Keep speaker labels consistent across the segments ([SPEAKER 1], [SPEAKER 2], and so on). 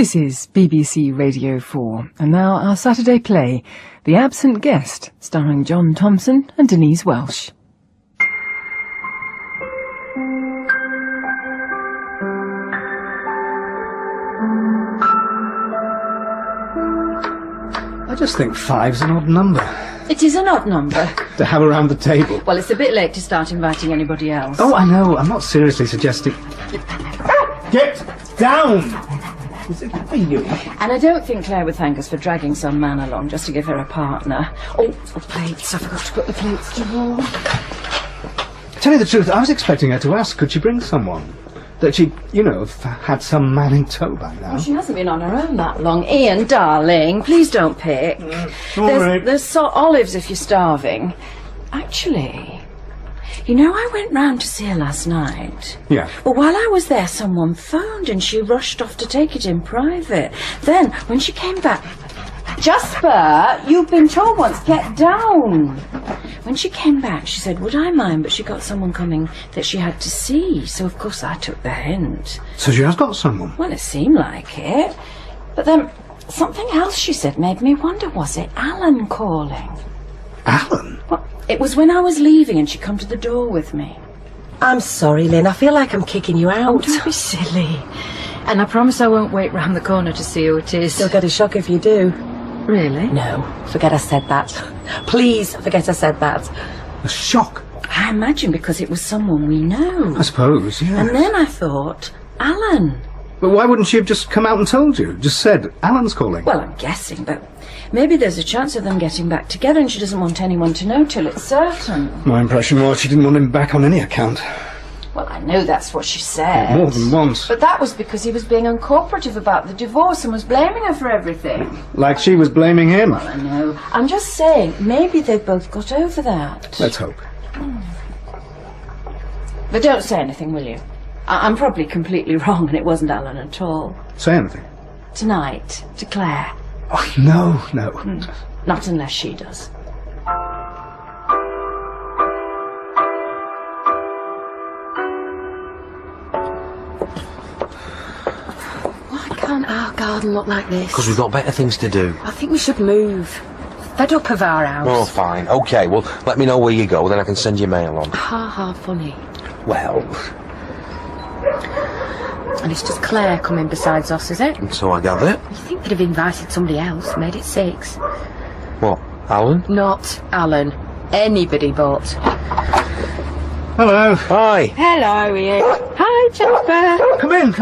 [SPEAKER 1] This is BBC Radio 4, and now our Saturday play, The Absent Guest, starring John Thomson and Denlse Welch.
[SPEAKER 2] I just think 5's an odd number.
[SPEAKER 3] It is an odd number.
[SPEAKER 2] To have around the table.
[SPEAKER 3] Well, it's a bit late to start inviting anybody else.
[SPEAKER 2] Oh, I know. I'm not seriously suggesting... Get down! Is it for you?
[SPEAKER 3] And I don't think Claire would thank us for dragging some man along just to give her a partner. Oh, plates. I forgot to put the plates to roll.
[SPEAKER 2] Tell you the truth, I was expecting her to ask, could she bring someone? That she'd, you know, have had some man in tow by now.
[SPEAKER 3] Well, she hasn't been on her own that long. Ian, darling, please don't pick. There's olives if you're starving. Actually, you know, I went round to see her last night.
[SPEAKER 2] Yeah.
[SPEAKER 3] Well, while I was there, someone phoned and she rushed off to take it in private. Then, when she came back... Jasper, you've been told once, get down. When she came back, she said, would I mind, but she got someone coming that she had to see. So, of course, I took the hint.
[SPEAKER 2] So she has got someone?
[SPEAKER 3] Well, it seemed like it. But then, something else she said made me wonder, was it Alan calling?
[SPEAKER 2] Alan?
[SPEAKER 3] Well, it was when I was leaving and she come to the door with me.
[SPEAKER 4] I'm sorry, Lynn. I feel like I'm kicking you out.
[SPEAKER 3] Oh, don't be silly. And I promise I won't wait round the corner to see who it is.
[SPEAKER 4] You'll get a shock if you do.
[SPEAKER 3] Really?
[SPEAKER 4] No, forget I said that. Please forget I said that.
[SPEAKER 2] A shock?
[SPEAKER 3] I imagine because it was someone we know.
[SPEAKER 2] I suppose, yeah.
[SPEAKER 3] And then I thought, Alan.
[SPEAKER 2] But why wouldn't she have just come out and told you? Just said, Alan's calling.
[SPEAKER 3] Well, I'm guessing, but maybe there's a chance of them getting back together and she doesn't want anyone to know till it's certain.
[SPEAKER 2] My impression was she didn't want him back on any account.
[SPEAKER 3] Well, I know that's what she said.
[SPEAKER 2] More than once.
[SPEAKER 3] But that was because he was being uncooperative about the divorce and was blaming her for everything.
[SPEAKER 2] Like she was blaming him.
[SPEAKER 3] Well, I know. I'm just saying, maybe they've both got over that.
[SPEAKER 2] Let's hope.
[SPEAKER 3] But don't say anything, will you? I'm probably completely wrong and it wasn't Alan at all.
[SPEAKER 2] Say anything.
[SPEAKER 3] Tonight, to Claire.
[SPEAKER 2] Oh, no.
[SPEAKER 3] Not unless she does.
[SPEAKER 4] Why can't our garden look like this?
[SPEAKER 5] Because we've got better things to do.
[SPEAKER 4] I think we should move. Fed up of our house.
[SPEAKER 5] Oh, fine. OK, well, let me know where you go, then I can send you mail on.
[SPEAKER 4] Ha, funny.
[SPEAKER 5] Well...
[SPEAKER 4] And it's just Claire coming besides us, is it?
[SPEAKER 5] So I gather.
[SPEAKER 4] You think they'd have invited somebody else, made it 6.
[SPEAKER 5] What, Alan?
[SPEAKER 4] Not Alan. Anybody but.
[SPEAKER 2] Hello.
[SPEAKER 5] Hi.
[SPEAKER 4] Hello, Ian. Hi, Jasper.
[SPEAKER 2] Come in.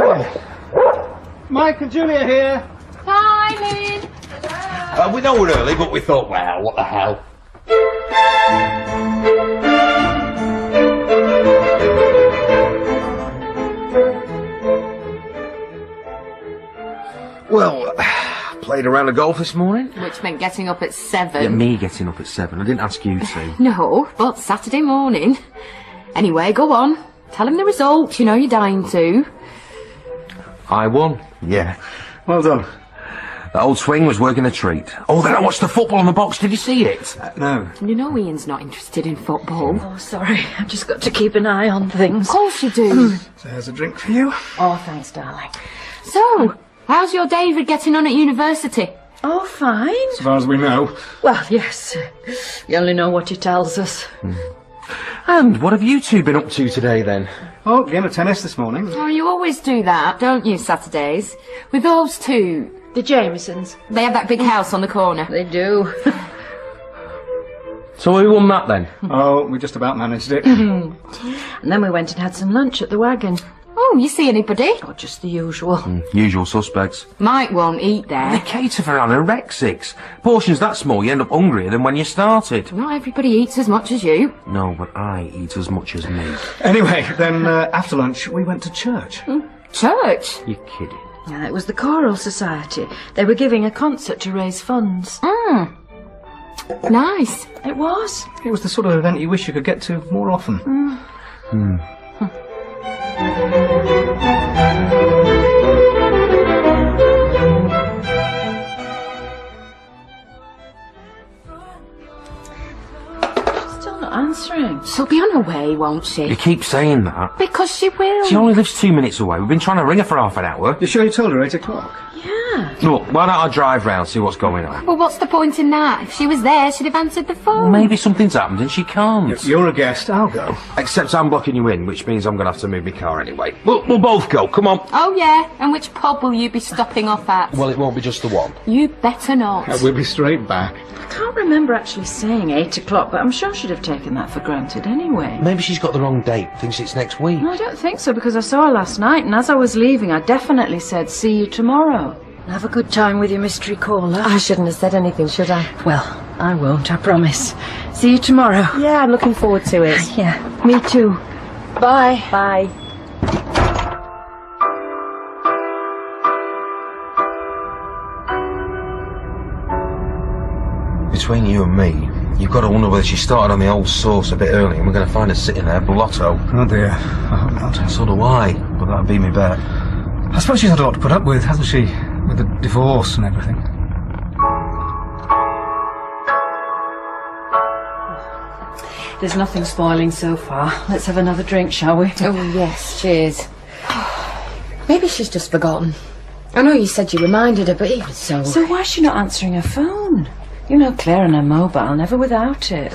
[SPEAKER 2] Mike and Julia here.
[SPEAKER 4] Hi, Lynn.
[SPEAKER 5] We know we're early, but we thought, well, what the hell. Well, played a round of golf this morning.
[SPEAKER 6] Which meant getting up at 7.
[SPEAKER 5] Yeah, me getting up at 7. I didn't ask you to.
[SPEAKER 6] No, but Saturday morning. Anyway, go on. Tell him the result. You know you're dying to.
[SPEAKER 5] I won. Yeah.
[SPEAKER 2] Well done.
[SPEAKER 5] That old swing was working a treat. Oh, then I watched the football on the box. Did you see it?
[SPEAKER 2] No.
[SPEAKER 6] You know Ian's not interested in football.
[SPEAKER 3] Oh, sorry. I've just got to keep an eye on things.
[SPEAKER 6] Of course you do.
[SPEAKER 2] There's a drink for you.
[SPEAKER 3] Oh, thanks, darling.
[SPEAKER 6] So, how's your David getting on at university?
[SPEAKER 3] Oh, fine.
[SPEAKER 2] As far as we know.
[SPEAKER 3] Well, yes. You only know what he tells us.
[SPEAKER 5] And what have you two been up to today, then?
[SPEAKER 2] Oh, game of tennis this morning.
[SPEAKER 6] Oh, you always do that, don't you, Saturdays? With those two.
[SPEAKER 3] The Jamesons.
[SPEAKER 6] They have that big house on the corner.
[SPEAKER 3] They do.
[SPEAKER 5] So who won that, then?
[SPEAKER 2] Oh, we just about managed it.
[SPEAKER 3] And then we went and had some lunch at the Wagon.
[SPEAKER 6] Oh, you see anybody?
[SPEAKER 3] Oh, just the usual.
[SPEAKER 5] Usual suspects.
[SPEAKER 6] Mike won't eat
[SPEAKER 5] They
[SPEAKER 6] there.
[SPEAKER 5] cater for anorexics. Portions that small, you end up hungrier than when you started.
[SPEAKER 6] Not everybody eats as much as you.
[SPEAKER 5] No, but I eat as much as me.
[SPEAKER 2] Anyway, then after lunch we went to church.
[SPEAKER 6] Church?
[SPEAKER 5] You're kidding.
[SPEAKER 3] Yeah, it was the Choral Society. They were giving a concert to raise funds.
[SPEAKER 6] Nice.
[SPEAKER 3] It was.
[SPEAKER 2] It was the sort of event you wish you could get to more often.
[SPEAKER 3] Still not answering.
[SPEAKER 6] she'll be on her way, won't she?
[SPEAKER 5] You keep saying that.
[SPEAKER 6] Because she will.
[SPEAKER 5] She only lives 2 minutes away. We've been trying to ring her for half an hour.
[SPEAKER 2] You sure you told her 8 o'clock?
[SPEAKER 6] Yeah.
[SPEAKER 5] Look, why don't I drive round, see what's going on?
[SPEAKER 6] Well, what's the point in that? If she was there, she'd have answered the phone.
[SPEAKER 5] Maybe something's happened and she can't.
[SPEAKER 2] You're a guest, I'll go.
[SPEAKER 5] Except I'm blocking you in, which means I'm going to have to move my car anyway. We'll both go, come on.
[SPEAKER 6] Oh, yeah? And which pub will you be stopping off at?
[SPEAKER 5] Well, it won't be just the one.
[SPEAKER 6] You better not.
[SPEAKER 2] We'll be straight back.
[SPEAKER 3] I can't remember actually saying 8 o'clock, but I'm sure she'd have taken that for granted anyway.
[SPEAKER 5] Maybe she's got the wrong date, thinks it's next week.
[SPEAKER 3] No, I don't think so, because I saw her last night, and as I was leaving, I definitely said, see you tomorrow. Have a good time with your mystery caller.
[SPEAKER 4] I shouldn't have said anything, should I?
[SPEAKER 3] Well, I won't, I promise. See you tomorrow.
[SPEAKER 4] Yeah, I'm looking forward to it.
[SPEAKER 3] Yeah, me too. Bye.
[SPEAKER 4] Bye.
[SPEAKER 5] Between you and me, you've got to wonder whether she started on the old sauce a bit early and we're going to find her sitting there, blotto.
[SPEAKER 2] Oh dear, I hope not.
[SPEAKER 5] So do I, but that'd be me bet.
[SPEAKER 2] I suppose she's had a lot to put up with, hasn't she? With the divorce and everything.
[SPEAKER 3] There's nothing spoiling so far. Let's have another drink, shall we?
[SPEAKER 4] Oh, yes, cheers. Maybe she's just forgotten. I know you said you reminded her, but even so...
[SPEAKER 3] So why's she not answering her phone? You know Claire and her mobile, never without it.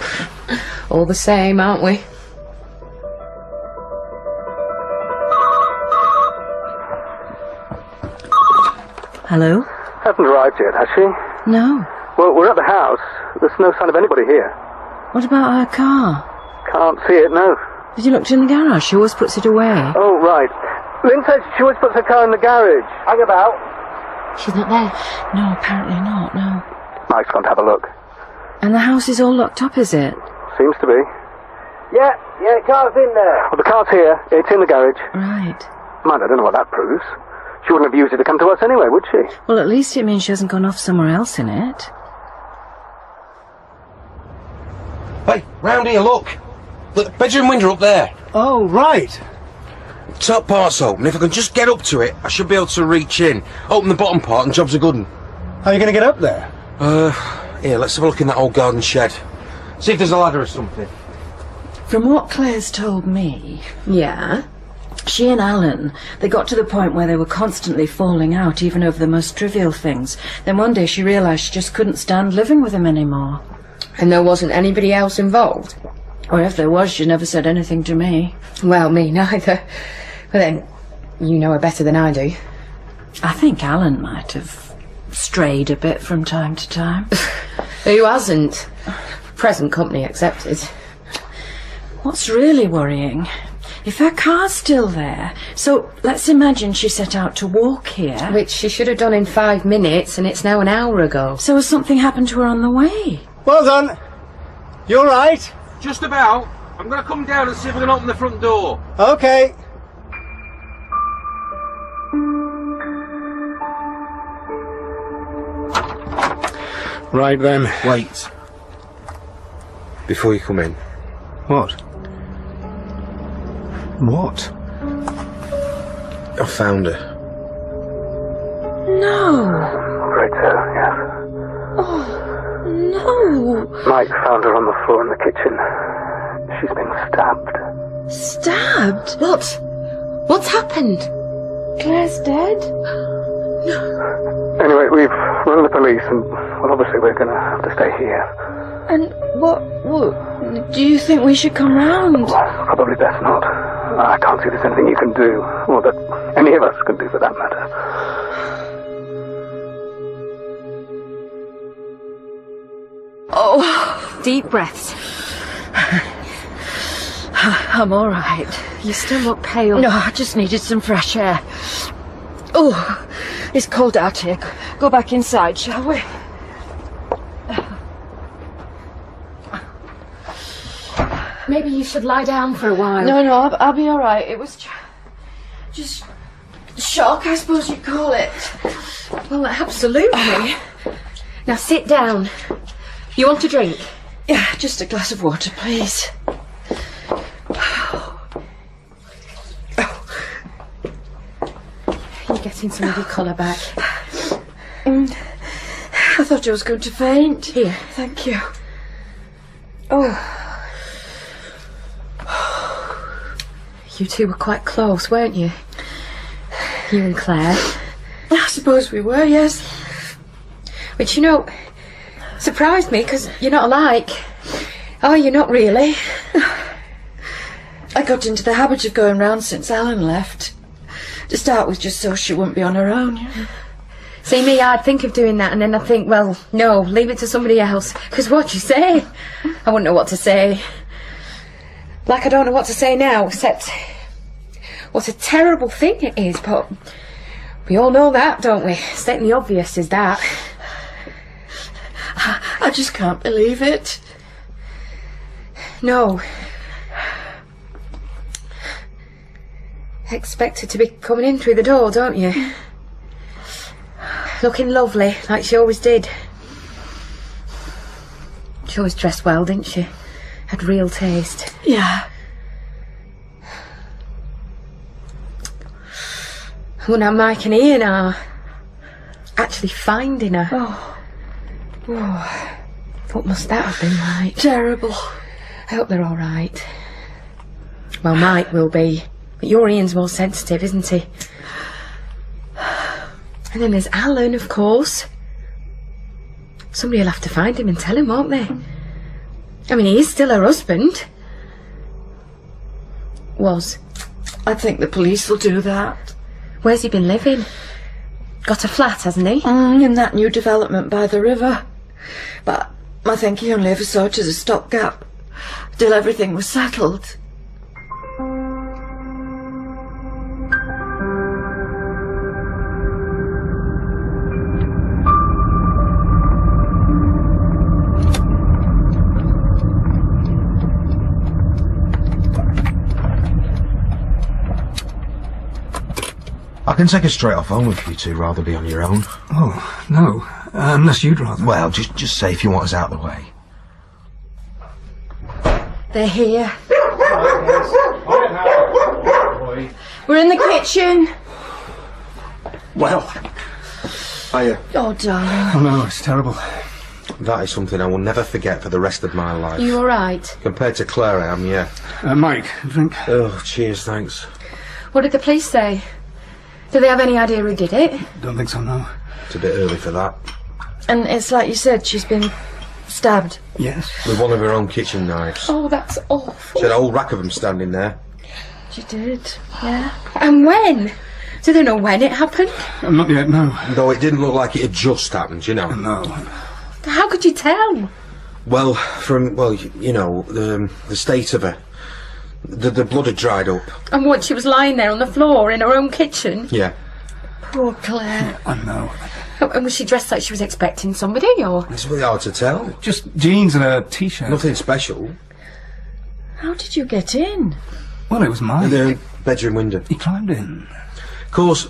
[SPEAKER 4] All the same, aren't we?
[SPEAKER 3] Hello?
[SPEAKER 2] Hasn't arrived yet, has she?
[SPEAKER 3] No.
[SPEAKER 2] Well, we're at the house. There's no sign of anybody here.
[SPEAKER 3] What about her car?
[SPEAKER 2] Can't see it, no.
[SPEAKER 3] Did you look in the garage? She always puts it away.
[SPEAKER 2] Oh, right. Lynn says she always puts her car in the garage. Hang about.
[SPEAKER 6] She's not there.
[SPEAKER 3] No, apparently not, no.
[SPEAKER 2] Mike's gone to have a look.
[SPEAKER 3] And the house is all locked up, is it?
[SPEAKER 2] Seems to be. Yeah, car's in there. Well, the car's here. It's in the garage.
[SPEAKER 3] Right.
[SPEAKER 2] Mind, I don't know what that proves. She wouldn't have used it to come to us anyway, would she?
[SPEAKER 3] Well, at least it means she hasn't gone off somewhere else in it.
[SPEAKER 5] Hey, round here, look. Look, the bedroom window up there.
[SPEAKER 2] Oh, right.
[SPEAKER 5] Top part's open. If I can just get up to it, I should be able to reach in. Open the bottom part and job's a good one.
[SPEAKER 2] How are you going to get up there?
[SPEAKER 5] Here, let's have a look in that old garden shed. See if there's a ladder or something.
[SPEAKER 3] From what Claire's told me,
[SPEAKER 4] Yeah?
[SPEAKER 3] she and Alan, they got to the point where they were constantly falling out, even over the most trivial things. Then one day she realised she just couldn't stand living with him anymore.
[SPEAKER 4] And there wasn't anybody else involved?
[SPEAKER 3] Or if there was, she never said anything to me.
[SPEAKER 4] Well, me neither. But then, you know her better than I do.
[SPEAKER 3] I think Alan might have strayed a bit from time to time.
[SPEAKER 4] Who hasn't? Present company accepted.
[SPEAKER 3] What's really worrying, if her car's still there, so let's imagine she set out to walk here.
[SPEAKER 4] Which she should have done in 5 minutes, and it's now an hour ago.
[SPEAKER 3] So has something happened to her on the way?
[SPEAKER 2] Well done. You all right?
[SPEAKER 5] Just about. I'm going to come down and see if we can open the front door.
[SPEAKER 2] Okay. Right then.
[SPEAKER 5] Wait. Before you come in.
[SPEAKER 2] What? What?
[SPEAKER 5] I found her.
[SPEAKER 3] No.
[SPEAKER 2] Right there, yes.
[SPEAKER 3] Oh, no.
[SPEAKER 2] Mike found her on the floor in the kitchen. She's been stabbed.
[SPEAKER 3] Stabbed?
[SPEAKER 4] What? What's happened?
[SPEAKER 3] Claire's dead?
[SPEAKER 2] Anyway, we've run the police and, well, obviously we're going to have to stay here.
[SPEAKER 3] And what do you think we should come round?
[SPEAKER 2] Well, probably best not. I can't see there's anything you can do, or that any of us can do for that matter.
[SPEAKER 3] Oh,
[SPEAKER 4] Deep breaths.
[SPEAKER 3] I'm all right.
[SPEAKER 4] You still look pale.
[SPEAKER 3] No, I just needed some fresh air. Oh, it's cold out here. Go back inside, shall we?
[SPEAKER 6] Maybe you should lie down for a while.
[SPEAKER 3] No, I'll be all right. It was just shock, I suppose you'd call it.
[SPEAKER 4] Well, absolutely. Now sit down. You want a drink?
[SPEAKER 3] Yeah, just a glass of water, please.
[SPEAKER 4] You're getting some of your colour back.
[SPEAKER 3] I thought I was going to faint.
[SPEAKER 4] Here.
[SPEAKER 3] Thank you. Oh.
[SPEAKER 4] You two were quite close, weren't you? You and Claire.
[SPEAKER 3] I suppose we were, yes.
[SPEAKER 4] Which, you know, surprised me, because you're not alike. Oh, you're not really.
[SPEAKER 3] I got into the habit of going round since Alan left. To start with, just so she wouldn't be on her own.
[SPEAKER 4] See me, I'd think of doing that, and then I'd think, well, no, leave it to somebody else. Because what'd you say? I wouldn't know what to say. Like I don't know what to say now, except what a terrible thing it is, but we all know that, don't we? Stating the obvious is that.
[SPEAKER 3] I just can't believe it.
[SPEAKER 4] No. Expect her to be coming in through the door, don't you? Looking lovely, like she always did. She always dressed well, didn't she? Had real taste.
[SPEAKER 3] Yeah.
[SPEAKER 4] Well, now Mike and Ian are actually finding her.
[SPEAKER 3] Oh,
[SPEAKER 4] What must that have been like?
[SPEAKER 3] terrible.
[SPEAKER 4] I hope they're all right. Well, Mike will be. But your Ian's more sensitive, isn't he? And then there's Alan, of course. Somebody will have to find him and tell him, won't they? I mean, he is still her husband. Was.
[SPEAKER 3] I think the police will do that.
[SPEAKER 4] Where's he been living? Got a flat, hasn't he?
[SPEAKER 3] In that new development by the river. But I think he only ever saw it as a stopgap, till everything was settled.
[SPEAKER 5] I can take her straight off home if you two rather be on your own.
[SPEAKER 2] Oh, no. Unless you'd rather.
[SPEAKER 5] Well, just say if you want us out of the way.
[SPEAKER 4] They're here.
[SPEAKER 3] We're in the kitchen.
[SPEAKER 5] Well,
[SPEAKER 3] Oh, darling.
[SPEAKER 2] Oh, no, it's terrible.
[SPEAKER 5] that is something I will never forget for the rest of my life.
[SPEAKER 4] You all right?
[SPEAKER 5] Compared to Claire, I am, yeah.
[SPEAKER 2] Mike, drink.
[SPEAKER 5] Oh, cheers, thanks.
[SPEAKER 4] What did the police say? Do they have any idea who did it?
[SPEAKER 2] Don't think so, no.
[SPEAKER 5] It's a bit early for that.
[SPEAKER 3] And it's like you said, she's been stabbed.
[SPEAKER 2] Yes.
[SPEAKER 5] With one of her own kitchen knives.
[SPEAKER 4] Oh, that's awful.
[SPEAKER 5] She had a whole rack of them standing there.
[SPEAKER 3] She did, yeah.
[SPEAKER 4] And when? Do they know when it happened?
[SPEAKER 2] Not yet, no.
[SPEAKER 5] Though it didn't look like it had just happened, you know.
[SPEAKER 2] No.
[SPEAKER 4] How could you tell?
[SPEAKER 5] Well, you know, the state of her. The blood had dried up.
[SPEAKER 4] And what, she was lying there on the floor in her own kitchen?
[SPEAKER 5] Yeah.
[SPEAKER 3] Poor Claire.
[SPEAKER 2] I know.
[SPEAKER 4] And was she dressed like she was expecting somebody, or...?
[SPEAKER 5] It's really hard to tell.
[SPEAKER 2] Just jeans and a t-shirt.
[SPEAKER 5] Nothing special.
[SPEAKER 3] How did you get in?
[SPEAKER 2] Well, it was mine.
[SPEAKER 5] The bedroom window.
[SPEAKER 2] He climbed in.
[SPEAKER 5] Of course,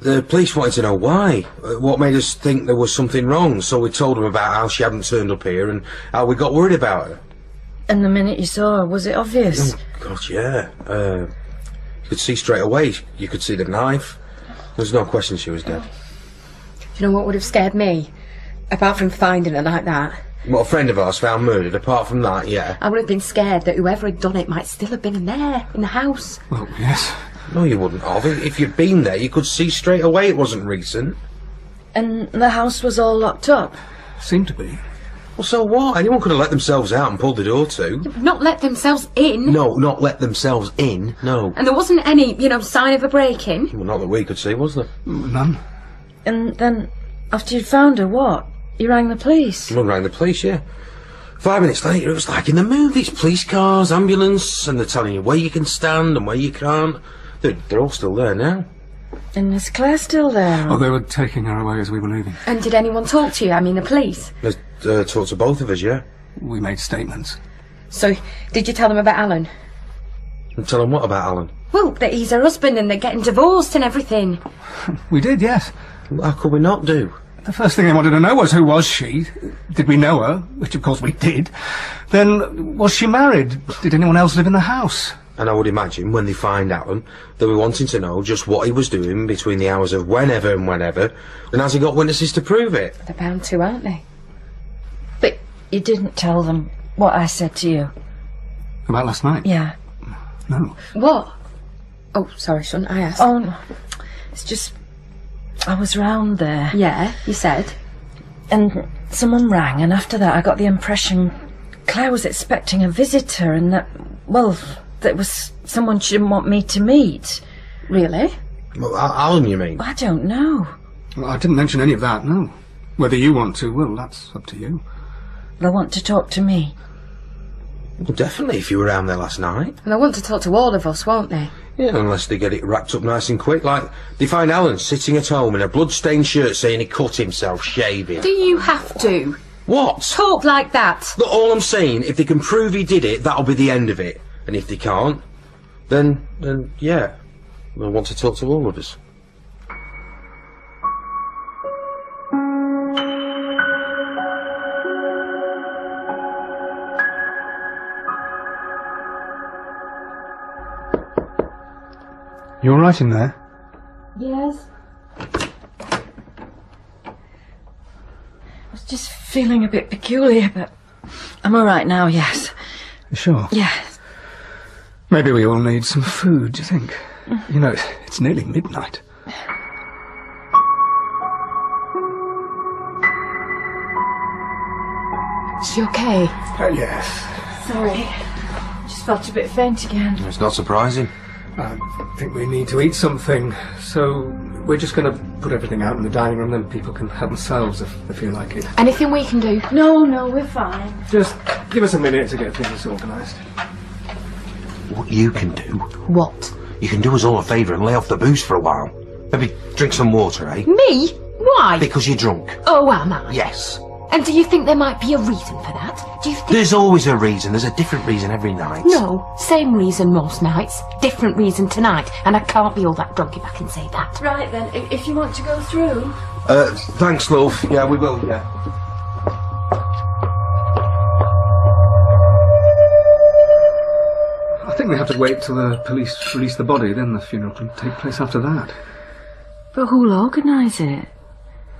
[SPEAKER 5] the police wanted to know why. What made us think there was something wrong, so we told them about how she hadn't turned up here and how we got worried about her.
[SPEAKER 3] And the minute you saw her, was it obvious?
[SPEAKER 5] Oh, God, yeah. You could see straight away. You could see the knife. There's no question she was dead.
[SPEAKER 4] Do you know what would have scared me? Apart from finding her like that.
[SPEAKER 5] What, a friend of ours found murdered? Apart from that, yeah.
[SPEAKER 4] I would have been scared that whoever had done it might still have been in there, in the house.
[SPEAKER 2] Well, yes.
[SPEAKER 5] No, you wouldn't have. If you'd been there, you could see straight away it wasn't recent.
[SPEAKER 3] And the house was all locked up?
[SPEAKER 2] Seemed to be.
[SPEAKER 5] Well, so what? Anyone could have let themselves out and pulled the door to.
[SPEAKER 4] Not let themselves in.
[SPEAKER 5] No, not let themselves in, no.
[SPEAKER 4] And there wasn't any, sign of a break-in.
[SPEAKER 5] Well, not that we could see, was there?
[SPEAKER 2] None.
[SPEAKER 3] And then, after you'd found her, what? You rang the police?
[SPEAKER 5] We rang the police, yeah. 5 minutes later, it was like in the movies. Police cars, ambulance, and they're telling you where you can stand and where you can't. They're all still there now.
[SPEAKER 3] And is Claire still there?
[SPEAKER 2] Oh, they were taking her away as we were leaving.
[SPEAKER 4] And did anyone talk to you? I mean, the police?
[SPEAKER 5] They talked to both of us, yeah.
[SPEAKER 2] We made statements.
[SPEAKER 4] So, did you tell them about Alan?
[SPEAKER 5] And tell them what about Alan?
[SPEAKER 4] Well, that he's her husband and they're getting divorced and everything.
[SPEAKER 2] We did, yes.
[SPEAKER 5] How could we not do?
[SPEAKER 2] The first thing they wanted to know was who was she? Did we know her? Which, of course, we did. Then, was she married? Did anyone else live in the house?
[SPEAKER 5] And I would imagine when they find Alan, they'll be wanting to know just what he was doing between the hours of whenever and whenever, and has he got witnesses to prove it?
[SPEAKER 4] They're bound to, aren't they?
[SPEAKER 3] But you didn't tell them what I said to you?
[SPEAKER 2] About last night?
[SPEAKER 3] Yeah.
[SPEAKER 2] No.
[SPEAKER 4] What? Oh, sorry, son, I asked.
[SPEAKER 3] Oh, no. It's just... I was round there.
[SPEAKER 4] Yeah, you said.
[SPEAKER 3] And someone rang, and after that I got the impression Claire was expecting a visitor and that, well, that was someone she didn't want me to meet.
[SPEAKER 4] Really?
[SPEAKER 5] Well, Alan, you mean?
[SPEAKER 3] I don't know.
[SPEAKER 2] Well, I didn't mention any of that, no. Whether you want to, well, that's up to you.
[SPEAKER 3] They'll want to talk to me.
[SPEAKER 5] Well, definitely, if you were around there last night.
[SPEAKER 4] And they want to talk to all of us, won't they?
[SPEAKER 5] Yeah, unless they get it wrapped up nice and quick. Like, they find Alan sitting at home in a blood-stained shirt saying he cut himself shaving.
[SPEAKER 6] Do you have to?
[SPEAKER 5] What?
[SPEAKER 6] Talk like that.
[SPEAKER 5] Look, all I'm saying, if they can prove he did it, that'll be the end of it. And if they can't, then yeah, they'll want to talk to all of us.
[SPEAKER 2] You all right in there?
[SPEAKER 3] Yes. I was just feeling a bit peculiar, but I'm all right now, yes.
[SPEAKER 2] You sure?
[SPEAKER 3] Yes.
[SPEAKER 2] Maybe we all need some food, do you think? You know, it's nearly midnight.
[SPEAKER 6] Is she okay?
[SPEAKER 2] Yes.
[SPEAKER 3] Sorry. Just felt a bit faint again.
[SPEAKER 5] It's not surprising.
[SPEAKER 2] I think we need to eat something, so we're just going to put everything out in the dining room, then people can help themselves if they feel like it.
[SPEAKER 6] Anything we can do?
[SPEAKER 3] No, we're fine.
[SPEAKER 2] Just give us a minute to get things organised.
[SPEAKER 5] What you can do,
[SPEAKER 6] What?
[SPEAKER 5] you can do us all a favour and lay off the booze for a while. Maybe drink some water, eh?
[SPEAKER 6] Me? Why?
[SPEAKER 5] Because you're drunk.
[SPEAKER 6] Oh, am I?
[SPEAKER 5] Yes.
[SPEAKER 6] And do you think there might be a reason for that? Do you think...
[SPEAKER 5] There's always a reason. There's a different reason every night.
[SPEAKER 6] No, same reason most nights. Different reason tonight. And I can't be all that drunk if I can say that.
[SPEAKER 3] Right then, if you want to go through.
[SPEAKER 5] Thanks, love. Yeah, we will, yeah.
[SPEAKER 2] I think we have to wait till the police release the body, then the funeral can take place after that.
[SPEAKER 3] But who'll organise it?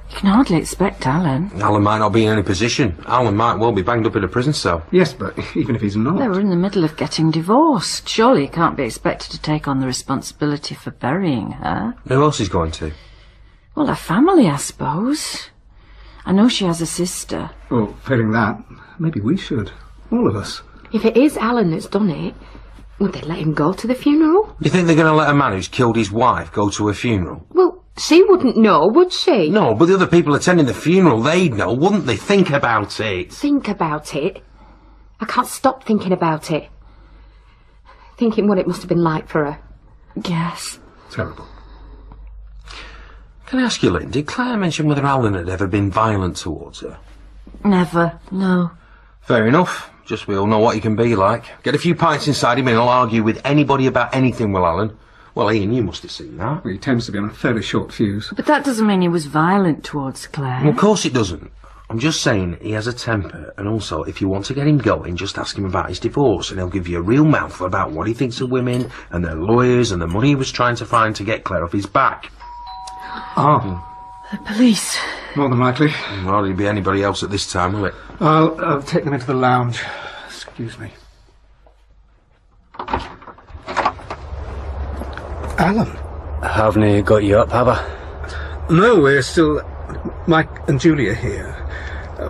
[SPEAKER 3] You can hardly expect Alan.
[SPEAKER 5] Alan might not be in any position. Alan might well be banged up in a prison cell.
[SPEAKER 2] Yes, but even if he's not...
[SPEAKER 3] They were in the middle of getting divorced. Surely he can't be expected to take on the responsibility for burying her.
[SPEAKER 5] Who else is going to?
[SPEAKER 3] Well, her family, I suppose. I know she has a sister.
[SPEAKER 2] Well, failing that, maybe we should. All of us.
[SPEAKER 6] If it is Alan that's done it, would they let him go to the funeral?
[SPEAKER 5] You think they're going to let a man who's killed his wife go to a funeral?
[SPEAKER 6] Well, she wouldn't know, would she?
[SPEAKER 5] No, but the other people attending the funeral, they'd know, wouldn't they? Think about it.
[SPEAKER 6] Think about it? I can't stop thinking about it. Thinking what it must have been like for her.
[SPEAKER 3] Yes.
[SPEAKER 2] Terrible.
[SPEAKER 5] Can I ask you, Lynn, did Claire mention whether Alan had ever been violent towards her?
[SPEAKER 3] Never, no.
[SPEAKER 5] Fair enough. Just we all know what he can be like. Get a few pints inside him and he'll argue with anybody about anything, will Alan? Well, Ian, you must have seen that.
[SPEAKER 2] Well, he tends to be on a fairly short fuse.
[SPEAKER 3] But that doesn't mean he was violent towards Claire.
[SPEAKER 5] Well, of course it doesn't. I'm just saying he has a temper, and also, if you want to get him going, just ask him about his divorce, and he'll give you a real mouthful about what he thinks of women, and their lawyers, and the money he was trying to find to get Claire off his back.
[SPEAKER 2] Ah.
[SPEAKER 3] The police.
[SPEAKER 2] More than likely.
[SPEAKER 5] Well, hardly be anybody else at this time, will it?
[SPEAKER 2] I'll take them into the lounge. Excuse me. Alan?
[SPEAKER 7] Haven't they got you up, have I?
[SPEAKER 2] No, we're still... Mike and Julie are here.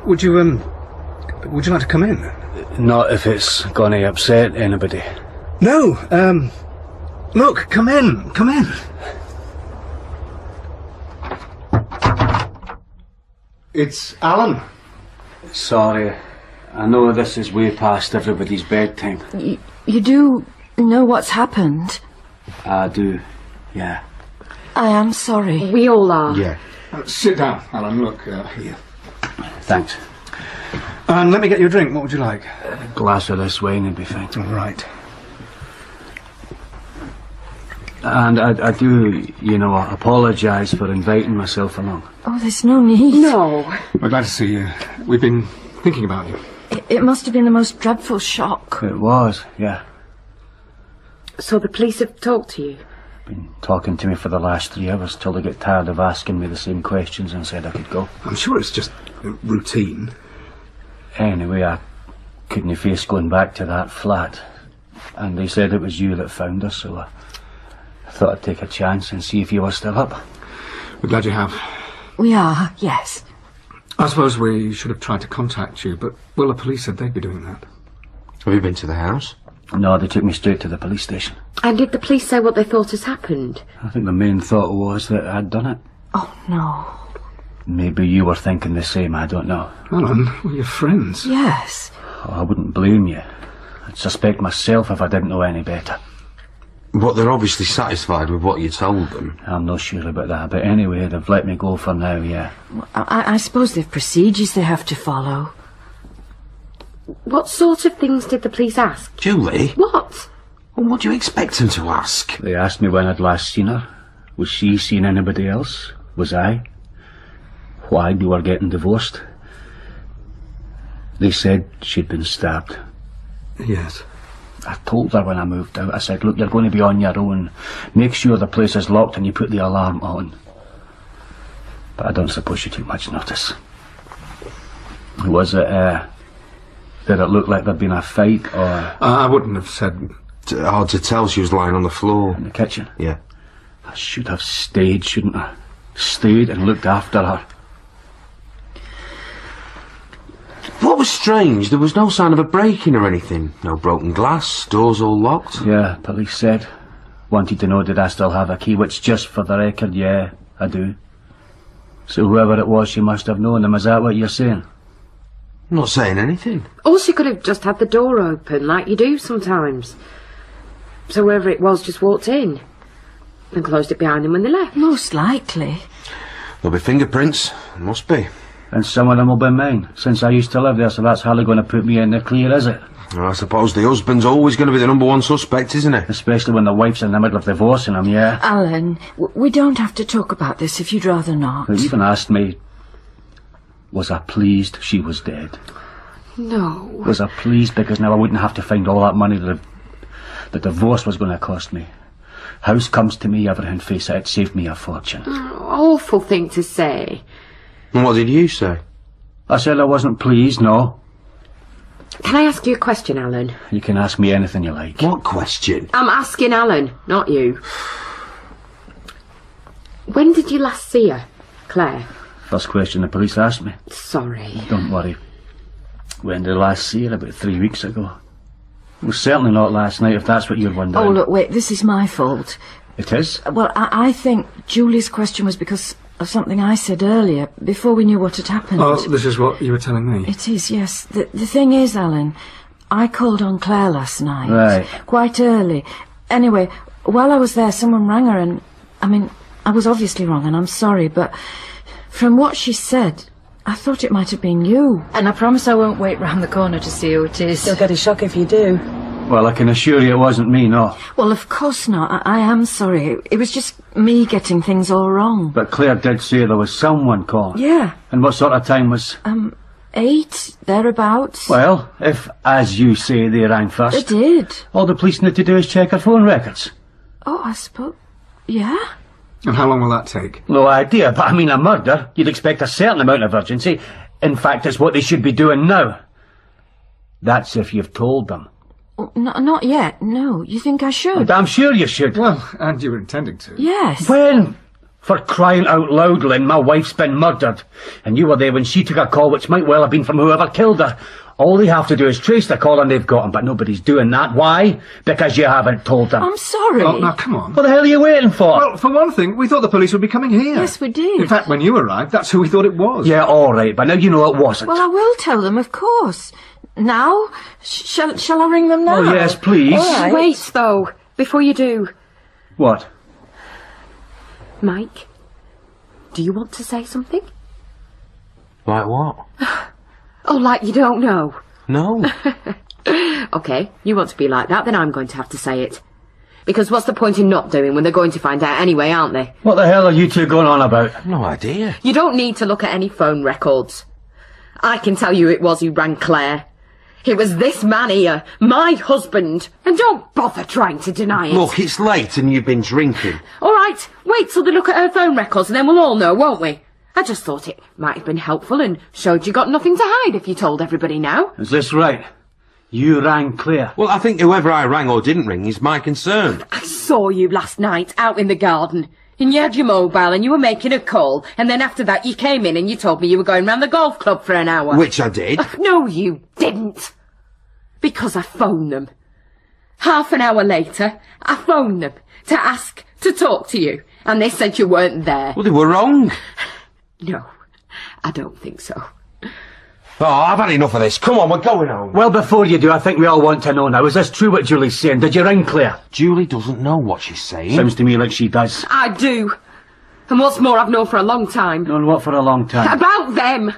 [SPEAKER 2] Would you like to come in?
[SPEAKER 7] Not if it's gonna upset anybody.
[SPEAKER 2] No, look, come in. It's Alan.
[SPEAKER 7] Sorry, I know this is way past everybody's bedtime.
[SPEAKER 3] You do know what's happened?
[SPEAKER 7] I do, yeah.
[SPEAKER 3] I am sorry.
[SPEAKER 6] We all are.
[SPEAKER 5] Yeah.
[SPEAKER 2] Sit down, Alan. Look, here.
[SPEAKER 7] Thanks.
[SPEAKER 2] And let me get you a drink. What would you like?
[SPEAKER 7] A glass of this wine would be fine.
[SPEAKER 2] All right.
[SPEAKER 7] And I do, apologise for inviting myself along.
[SPEAKER 3] Oh, there's no need.
[SPEAKER 6] No.
[SPEAKER 2] We're glad to see you. We've been thinking about you.
[SPEAKER 3] It must have been the most dreadful shock.
[SPEAKER 7] It was, yeah.
[SPEAKER 6] So the police have talked to you?
[SPEAKER 7] Been talking to me for the last 3 hours till they get tired of asking me the same questions and said I could go.
[SPEAKER 2] I'm sure it's just routine.
[SPEAKER 7] Anyway, I couldn't face going back to that flat. And they said it was you that found us, so Thought I'd take a chance and see if you were still up.
[SPEAKER 2] We're glad you have.
[SPEAKER 1] We are, yes.
[SPEAKER 2] I suppose we should have tried to contact you, but, well, the police said they'd be doing that.
[SPEAKER 5] Have you been to the house?
[SPEAKER 7] No, they took me straight to the police station.
[SPEAKER 6] And did the police say what they thought has happened?
[SPEAKER 7] I think the main thought was that I'd done it.
[SPEAKER 1] Oh, no.
[SPEAKER 7] Maybe you were thinking the same, I don't know.
[SPEAKER 2] Alan, we're your friends.
[SPEAKER 1] Yes.
[SPEAKER 7] Oh, I wouldn't blame you. I'd suspect myself if I didn't know any better.
[SPEAKER 5] But they're obviously satisfied with what you told them.
[SPEAKER 7] I'm not sure about that, but anyway, they've let me go for now, yeah.
[SPEAKER 1] I suppose they've procedures they have to follow.
[SPEAKER 6] What sort of things did the police ask?
[SPEAKER 5] Julie?
[SPEAKER 6] What?
[SPEAKER 5] Well, what do you expect them to ask?
[SPEAKER 7] They asked me when I'd last seen her. Was she seen anybody else? Was I? Why we were getting divorced? They said she'd been stabbed.
[SPEAKER 2] Yes.
[SPEAKER 7] I told her when I moved out, I said, look, you're going to be on your own. Make sure the place is locked and you put the alarm on. But I don't suppose you took much notice. Was it, did it look like there'd been a fight, or...
[SPEAKER 2] I wouldn't have said...
[SPEAKER 5] Hard to tell, she was lying on the floor.
[SPEAKER 7] In the kitchen?
[SPEAKER 5] Yeah.
[SPEAKER 7] I should have stayed, shouldn't I? Stayed and looked after her.
[SPEAKER 5] What was strange, there was no sign of a break-in or anything. No broken glass, doors all locked.
[SPEAKER 7] Yeah, police said. Wanted to know did I still have a key, which just for the record, yeah, I do. So whoever it was, she must have known them. Is that what you're saying?
[SPEAKER 5] I'm not saying anything.
[SPEAKER 6] Or she could have just had the door open, like you do sometimes. So whoever it was just walked in and closed it behind them when they left.
[SPEAKER 1] Most likely.
[SPEAKER 5] There'll be fingerprints. There must be.
[SPEAKER 7] And some of them will be mine, since I used to live there, so that's hardly going to put me in the clear, is it?
[SPEAKER 5] Well, I suppose the husband's always going to be the #1 suspect, isn't it?
[SPEAKER 7] Especially when the wife's in the middle of divorcing him, yeah.
[SPEAKER 1] Alan, we don't have to talk about this if you'd rather not.
[SPEAKER 7] They even asked me, was I pleased she was dead?
[SPEAKER 6] No.
[SPEAKER 7] Was I pleased because now I wouldn't have to find all that money that the divorce was going to cost me? House comes to me, everything face it saved me a fortune.
[SPEAKER 6] Awful thing to say.
[SPEAKER 5] And what did you say?
[SPEAKER 7] I said I wasn't pleased, no.
[SPEAKER 6] Can I ask you a question, Alan?
[SPEAKER 7] You can ask me anything you like.
[SPEAKER 5] What question?
[SPEAKER 6] I'm asking Alan, not you. When did you last see her, Claire?
[SPEAKER 7] First question the police asked me.
[SPEAKER 6] Sorry.
[SPEAKER 7] Don't worry. When did I last see her? About 3 weeks ago. It was certainly not last night, if that's what you're wondering.
[SPEAKER 1] Oh, look, wait, this is my fault.
[SPEAKER 7] It is?
[SPEAKER 1] Well, I think Julie's question was because of something I said earlier, before we knew what had happened.
[SPEAKER 2] Oh, this is what you were telling me?
[SPEAKER 1] It is, yes. The thing is, Alan, I called on Claire last night.
[SPEAKER 7] Right.
[SPEAKER 1] Quite early. Anyway, while I was there, someone rang her and... I mean, I was obviously wrong and I'm sorry, but from what she said, I thought it might have been you. And I promise I won't wait round the corner to see who it is.
[SPEAKER 8] You'll get a shock if you do.
[SPEAKER 7] Well, I can assure you it wasn't me, no.
[SPEAKER 1] Well, of course not. I am sorry. It was just me getting things all wrong.
[SPEAKER 7] But Claire did say there was someone calling.
[SPEAKER 1] Yeah.
[SPEAKER 7] And what sort of time was...
[SPEAKER 1] 8, thereabouts.
[SPEAKER 7] Well, if, as you say, they rang first...
[SPEAKER 1] They did.
[SPEAKER 7] All the police need to do is check her phone records.
[SPEAKER 1] Oh, I suppose... Yeah?
[SPEAKER 2] And how long will that take?
[SPEAKER 7] No idea, but I mean a murder. You'd expect a certain amount of urgency. In fact, it's what they should be doing now. That's if you've told them.
[SPEAKER 1] Oh, not yet, no. You think I should?
[SPEAKER 7] And I'm sure you should.
[SPEAKER 2] Well, and you were intending to.
[SPEAKER 1] Yes.
[SPEAKER 7] When? For crying out loud, Lynn, my wife's been murdered. And you were there when she took a call, which might well have been from whoever killed her. All they have to do is trace the call and they've got him, but nobody's doing that. Why? Because you haven't told them.
[SPEAKER 1] I'm sorry.
[SPEAKER 2] Oh, now, come on.
[SPEAKER 7] What the hell are you waiting for?
[SPEAKER 2] Well, for one thing, we thought the police would be coming here.
[SPEAKER 1] Yes, we did.
[SPEAKER 2] In fact, when you arrived, that's who we thought it was.
[SPEAKER 7] Yeah, all right, but now you know it wasn't.
[SPEAKER 1] Well, I will tell them, of course. Now? Shall I ring them now?
[SPEAKER 7] Oh, yes, please.
[SPEAKER 1] All right.
[SPEAKER 6] Wait, though, before you do.
[SPEAKER 7] What?
[SPEAKER 6] Mike, do you want to say something?
[SPEAKER 5] Like what?
[SPEAKER 6] Oh, like you don't know?
[SPEAKER 5] No.
[SPEAKER 6] OK, you want to be like that, then I'm going to have to say it. Because what's the point in not doing when they're going to find out anyway, aren't they?
[SPEAKER 7] What the hell are you two going on about?
[SPEAKER 5] No idea.
[SPEAKER 6] You don't need to look at any phone records. I can tell you it was who rang Claire. It was this man here, my husband. And don't bother trying to deny it.
[SPEAKER 5] Look, it's late and you've been drinking.
[SPEAKER 6] All right, wait till they look at her phone records and then we'll all know, won't we? I just thought it might have been helpful and showed you got nothing to hide if you told everybody now.
[SPEAKER 7] Is this right? You rang Claire.
[SPEAKER 5] Well, I think whoever I rang or didn't ring is my concern.
[SPEAKER 6] I saw you last night out in the garden. And you had your mobile and you were making a call. And then after that you came in and you told me you were going round the golf club for an hour.
[SPEAKER 5] Which I did.
[SPEAKER 6] No, you didn't. Because I phoned them. Half an hour later, I phoned them to ask to talk to you. And they said you weren't there.
[SPEAKER 5] Well, they were wrong.
[SPEAKER 6] No, I don't think so.
[SPEAKER 5] Oh, I've had enough of this. Come on, we're going home.
[SPEAKER 7] Well, before you do, I think we all want to know now. Is this true what Julie's saying? Did you ring Claire?
[SPEAKER 5] Julie doesn't know what she's saying.
[SPEAKER 7] Sounds to me like she does.
[SPEAKER 6] I do. And what's more, I've known for a long time.
[SPEAKER 7] Known what for a long time?
[SPEAKER 6] About them.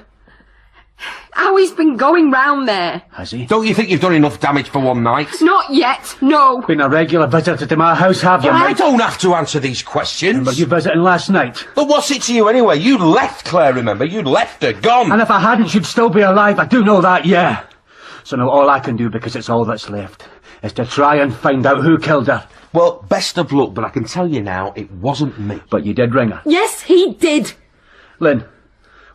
[SPEAKER 6] How he's been going round there.
[SPEAKER 7] Has he?
[SPEAKER 5] Don't you think you've done enough damage for one night?
[SPEAKER 6] Not yet, no.
[SPEAKER 7] Been a regular visitor to my house, have you,
[SPEAKER 5] I
[SPEAKER 7] mate?
[SPEAKER 5] don't have to answer these questions.
[SPEAKER 7] Were you visiting last night?
[SPEAKER 5] But what's it to you anyway? You left Claire, remember? You left her, gone.
[SPEAKER 7] And if I hadn't, she'd still be alive. I do know that, yeah. So now all I can do, because it's all that's left, is to try and find out who killed her.
[SPEAKER 5] Well, best of luck, but I can tell you now, it wasn't me.
[SPEAKER 7] But you did ring her.
[SPEAKER 6] Yes, he did.
[SPEAKER 7] Lynn,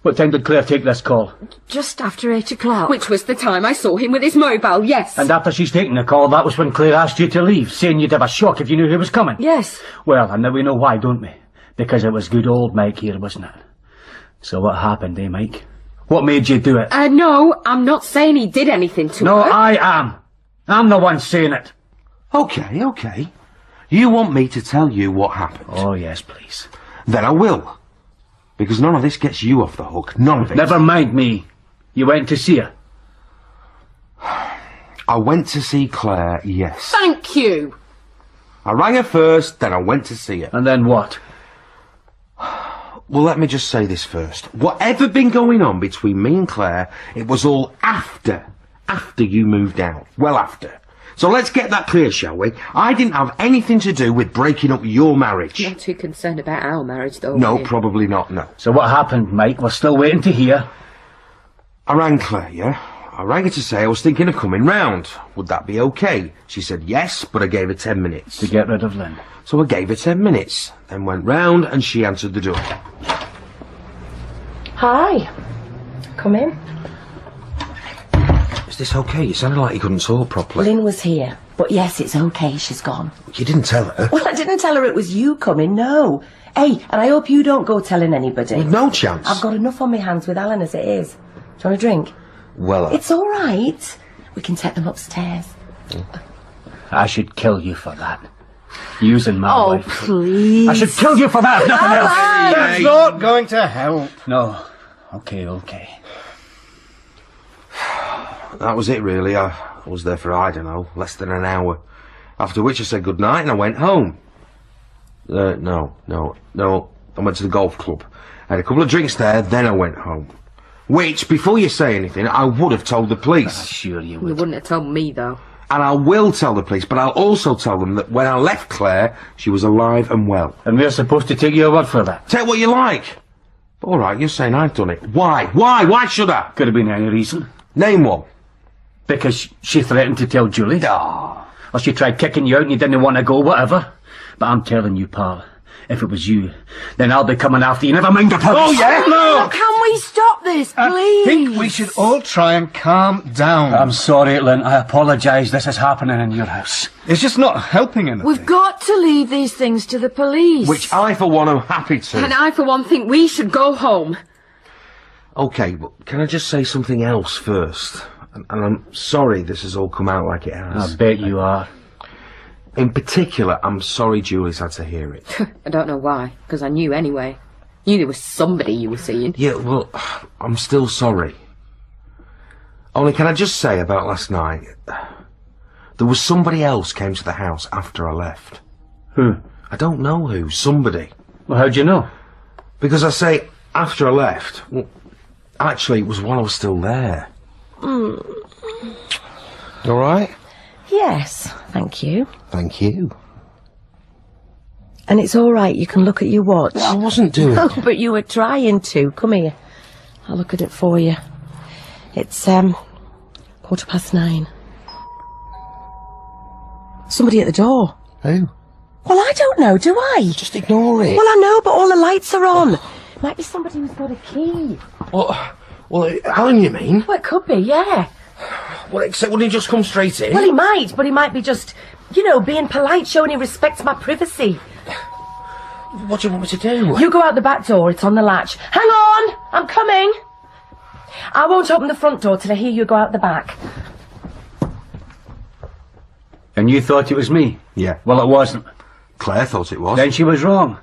[SPEAKER 7] what time did Claire take this call?
[SPEAKER 1] Just after 8 o'clock.
[SPEAKER 6] Which was the time I saw him with his mobile, yes.
[SPEAKER 7] And after she's taken the call, that was when Claire asked you to leave, saying you'd have a shock if you knew who was coming.
[SPEAKER 1] Yes.
[SPEAKER 7] Well, and now we know why, don't we? Because it was good old Mike here, wasn't it? So what happened, eh, Mike? What made you do it?
[SPEAKER 6] No, I'm not saying he did anything to
[SPEAKER 7] No,
[SPEAKER 6] her.
[SPEAKER 7] I am. I'm the one saying it.
[SPEAKER 5] Okay. You want me to tell you what happened?
[SPEAKER 7] Oh, yes, please.
[SPEAKER 5] Then I will. Because none of this gets you off the hook. None of it.
[SPEAKER 7] Never mind me. You went to see her.
[SPEAKER 5] I went to see Claire, yes.
[SPEAKER 6] Thank you.
[SPEAKER 5] I rang her first, then I went to see her.
[SPEAKER 7] And then what?
[SPEAKER 5] Well, let me just say this first. Whatever been going on between me and Claire, it was all after you moved out. Well, after. So let's get that clear, shall we? I didn't have anything to do with breaking up your marriage.
[SPEAKER 6] You're not too concerned about our marriage, though.
[SPEAKER 5] No,
[SPEAKER 6] are you?
[SPEAKER 5] probably not, no.
[SPEAKER 7] So what happened, Mike? We're still waiting to hear.
[SPEAKER 5] I rang Claire, yeah? I rang her to say I was thinking of coming round. Would that be okay? She said yes, but I gave her 10 minutes.
[SPEAKER 7] To get rid of Lynn.
[SPEAKER 5] So I gave her 10 minutes, then went round and she answered the door.
[SPEAKER 3] Hi. Come in.
[SPEAKER 5] Is this okay? You sounded like you couldn't talk properly.
[SPEAKER 3] Lynn was here. But yes, it's okay, she's gone.
[SPEAKER 5] You didn't tell her?
[SPEAKER 3] Well, I didn't tell her it was you coming, no. Hey, and I hope you don't go telling anybody.
[SPEAKER 5] With no chance.
[SPEAKER 3] I've got enough on my hands with Alan as it is. Do you want a drink?
[SPEAKER 5] Well,
[SPEAKER 3] It's all right. We can take them upstairs.
[SPEAKER 7] I should kill you for that. Using my
[SPEAKER 1] Oh,
[SPEAKER 7] wife.
[SPEAKER 1] please.
[SPEAKER 7] I should kill you for that, if nothing else.
[SPEAKER 2] That's not going to help.
[SPEAKER 7] No. Okay.
[SPEAKER 5] that was it, really. I was there for, I don't know, less than an hour. After which I said goodnight and I went home. No. I went to the golf club. I had a couple of drinks there, then I went home. Which, before you say anything, I would have told the police.
[SPEAKER 7] Sure you
[SPEAKER 6] You
[SPEAKER 7] would.
[SPEAKER 6] wouldn't have told me, though.
[SPEAKER 5] And I will tell the police, but I'll also tell them that when I left Claire, she was alive and well.
[SPEAKER 7] And we're supposed to take your word for that.
[SPEAKER 5] Take what you like. All right, you're saying I've done it. Why? Why should I?
[SPEAKER 7] Could have been any reason.
[SPEAKER 5] Name one.
[SPEAKER 7] Because she threatened to tell Julie. Or she tried kicking you out and you didn't want to go, whatever. But I'm telling you, pal, if it was you, then I'll be coming after you. Never mind the police.
[SPEAKER 5] Oh, yeah?
[SPEAKER 1] Oh, can we stop this, please?
[SPEAKER 2] I think we should all try and calm down.
[SPEAKER 7] I'm sorry, Lynn. I apologise. This is happening in your house.
[SPEAKER 2] It's just not helping anything.
[SPEAKER 1] We've got to leave these things to the police.
[SPEAKER 5] Which I, for one, am happy to.
[SPEAKER 6] And I, for one, think we should go home.
[SPEAKER 5] Okay, but can I just say something else first? And I'm sorry this has all come out like it has.
[SPEAKER 7] I bet you are.
[SPEAKER 5] In particular, I'm sorry Julie's had to hear it.
[SPEAKER 6] I don't know why, because I knew anyway. Knew there was somebody you were seeing.
[SPEAKER 5] Yeah, well, I'm still sorry. Only can I just say about last night, there was somebody else came to the house after I left.
[SPEAKER 7] Who?
[SPEAKER 5] I don't know who, somebody.
[SPEAKER 7] Well, how'd you know?
[SPEAKER 5] Because I say after I left, well, actually it was while I was still there. All right?
[SPEAKER 3] Yes, thank you.
[SPEAKER 5] Thank you.
[SPEAKER 3] And it's all right, you can look at your watch.
[SPEAKER 5] I wasn't doing
[SPEAKER 3] Oh,
[SPEAKER 5] it.
[SPEAKER 3] but you were trying to. Come here. I'll look at it for you. It's, 9:15. Somebody at the door.
[SPEAKER 5] Who?
[SPEAKER 3] Well, I don't know, do I?
[SPEAKER 5] Just ignore it.
[SPEAKER 3] Well, I know, but all the lights are on. Might be somebody who's got a key.
[SPEAKER 5] Well, Alan, you mean?
[SPEAKER 3] Well, it could be, yeah.
[SPEAKER 5] Well, except wouldn't he just come straight in?
[SPEAKER 8] Well, he might, but he might be just, being polite, showing he respects my privacy.
[SPEAKER 5] What do you want me to do?
[SPEAKER 8] You go out the back door, it's on the latch. Hang on, I'm coming. I won't open the front door till I hear you go out the back.
[SPEAKER 7] And you thought it was me?
[SPEAKER 5] Yeah.
[SPEAKER 7] Well, it wasn't.
[SPEAKER 5] Claire thought it was.
[SPEAKER 7] Then she was wrong.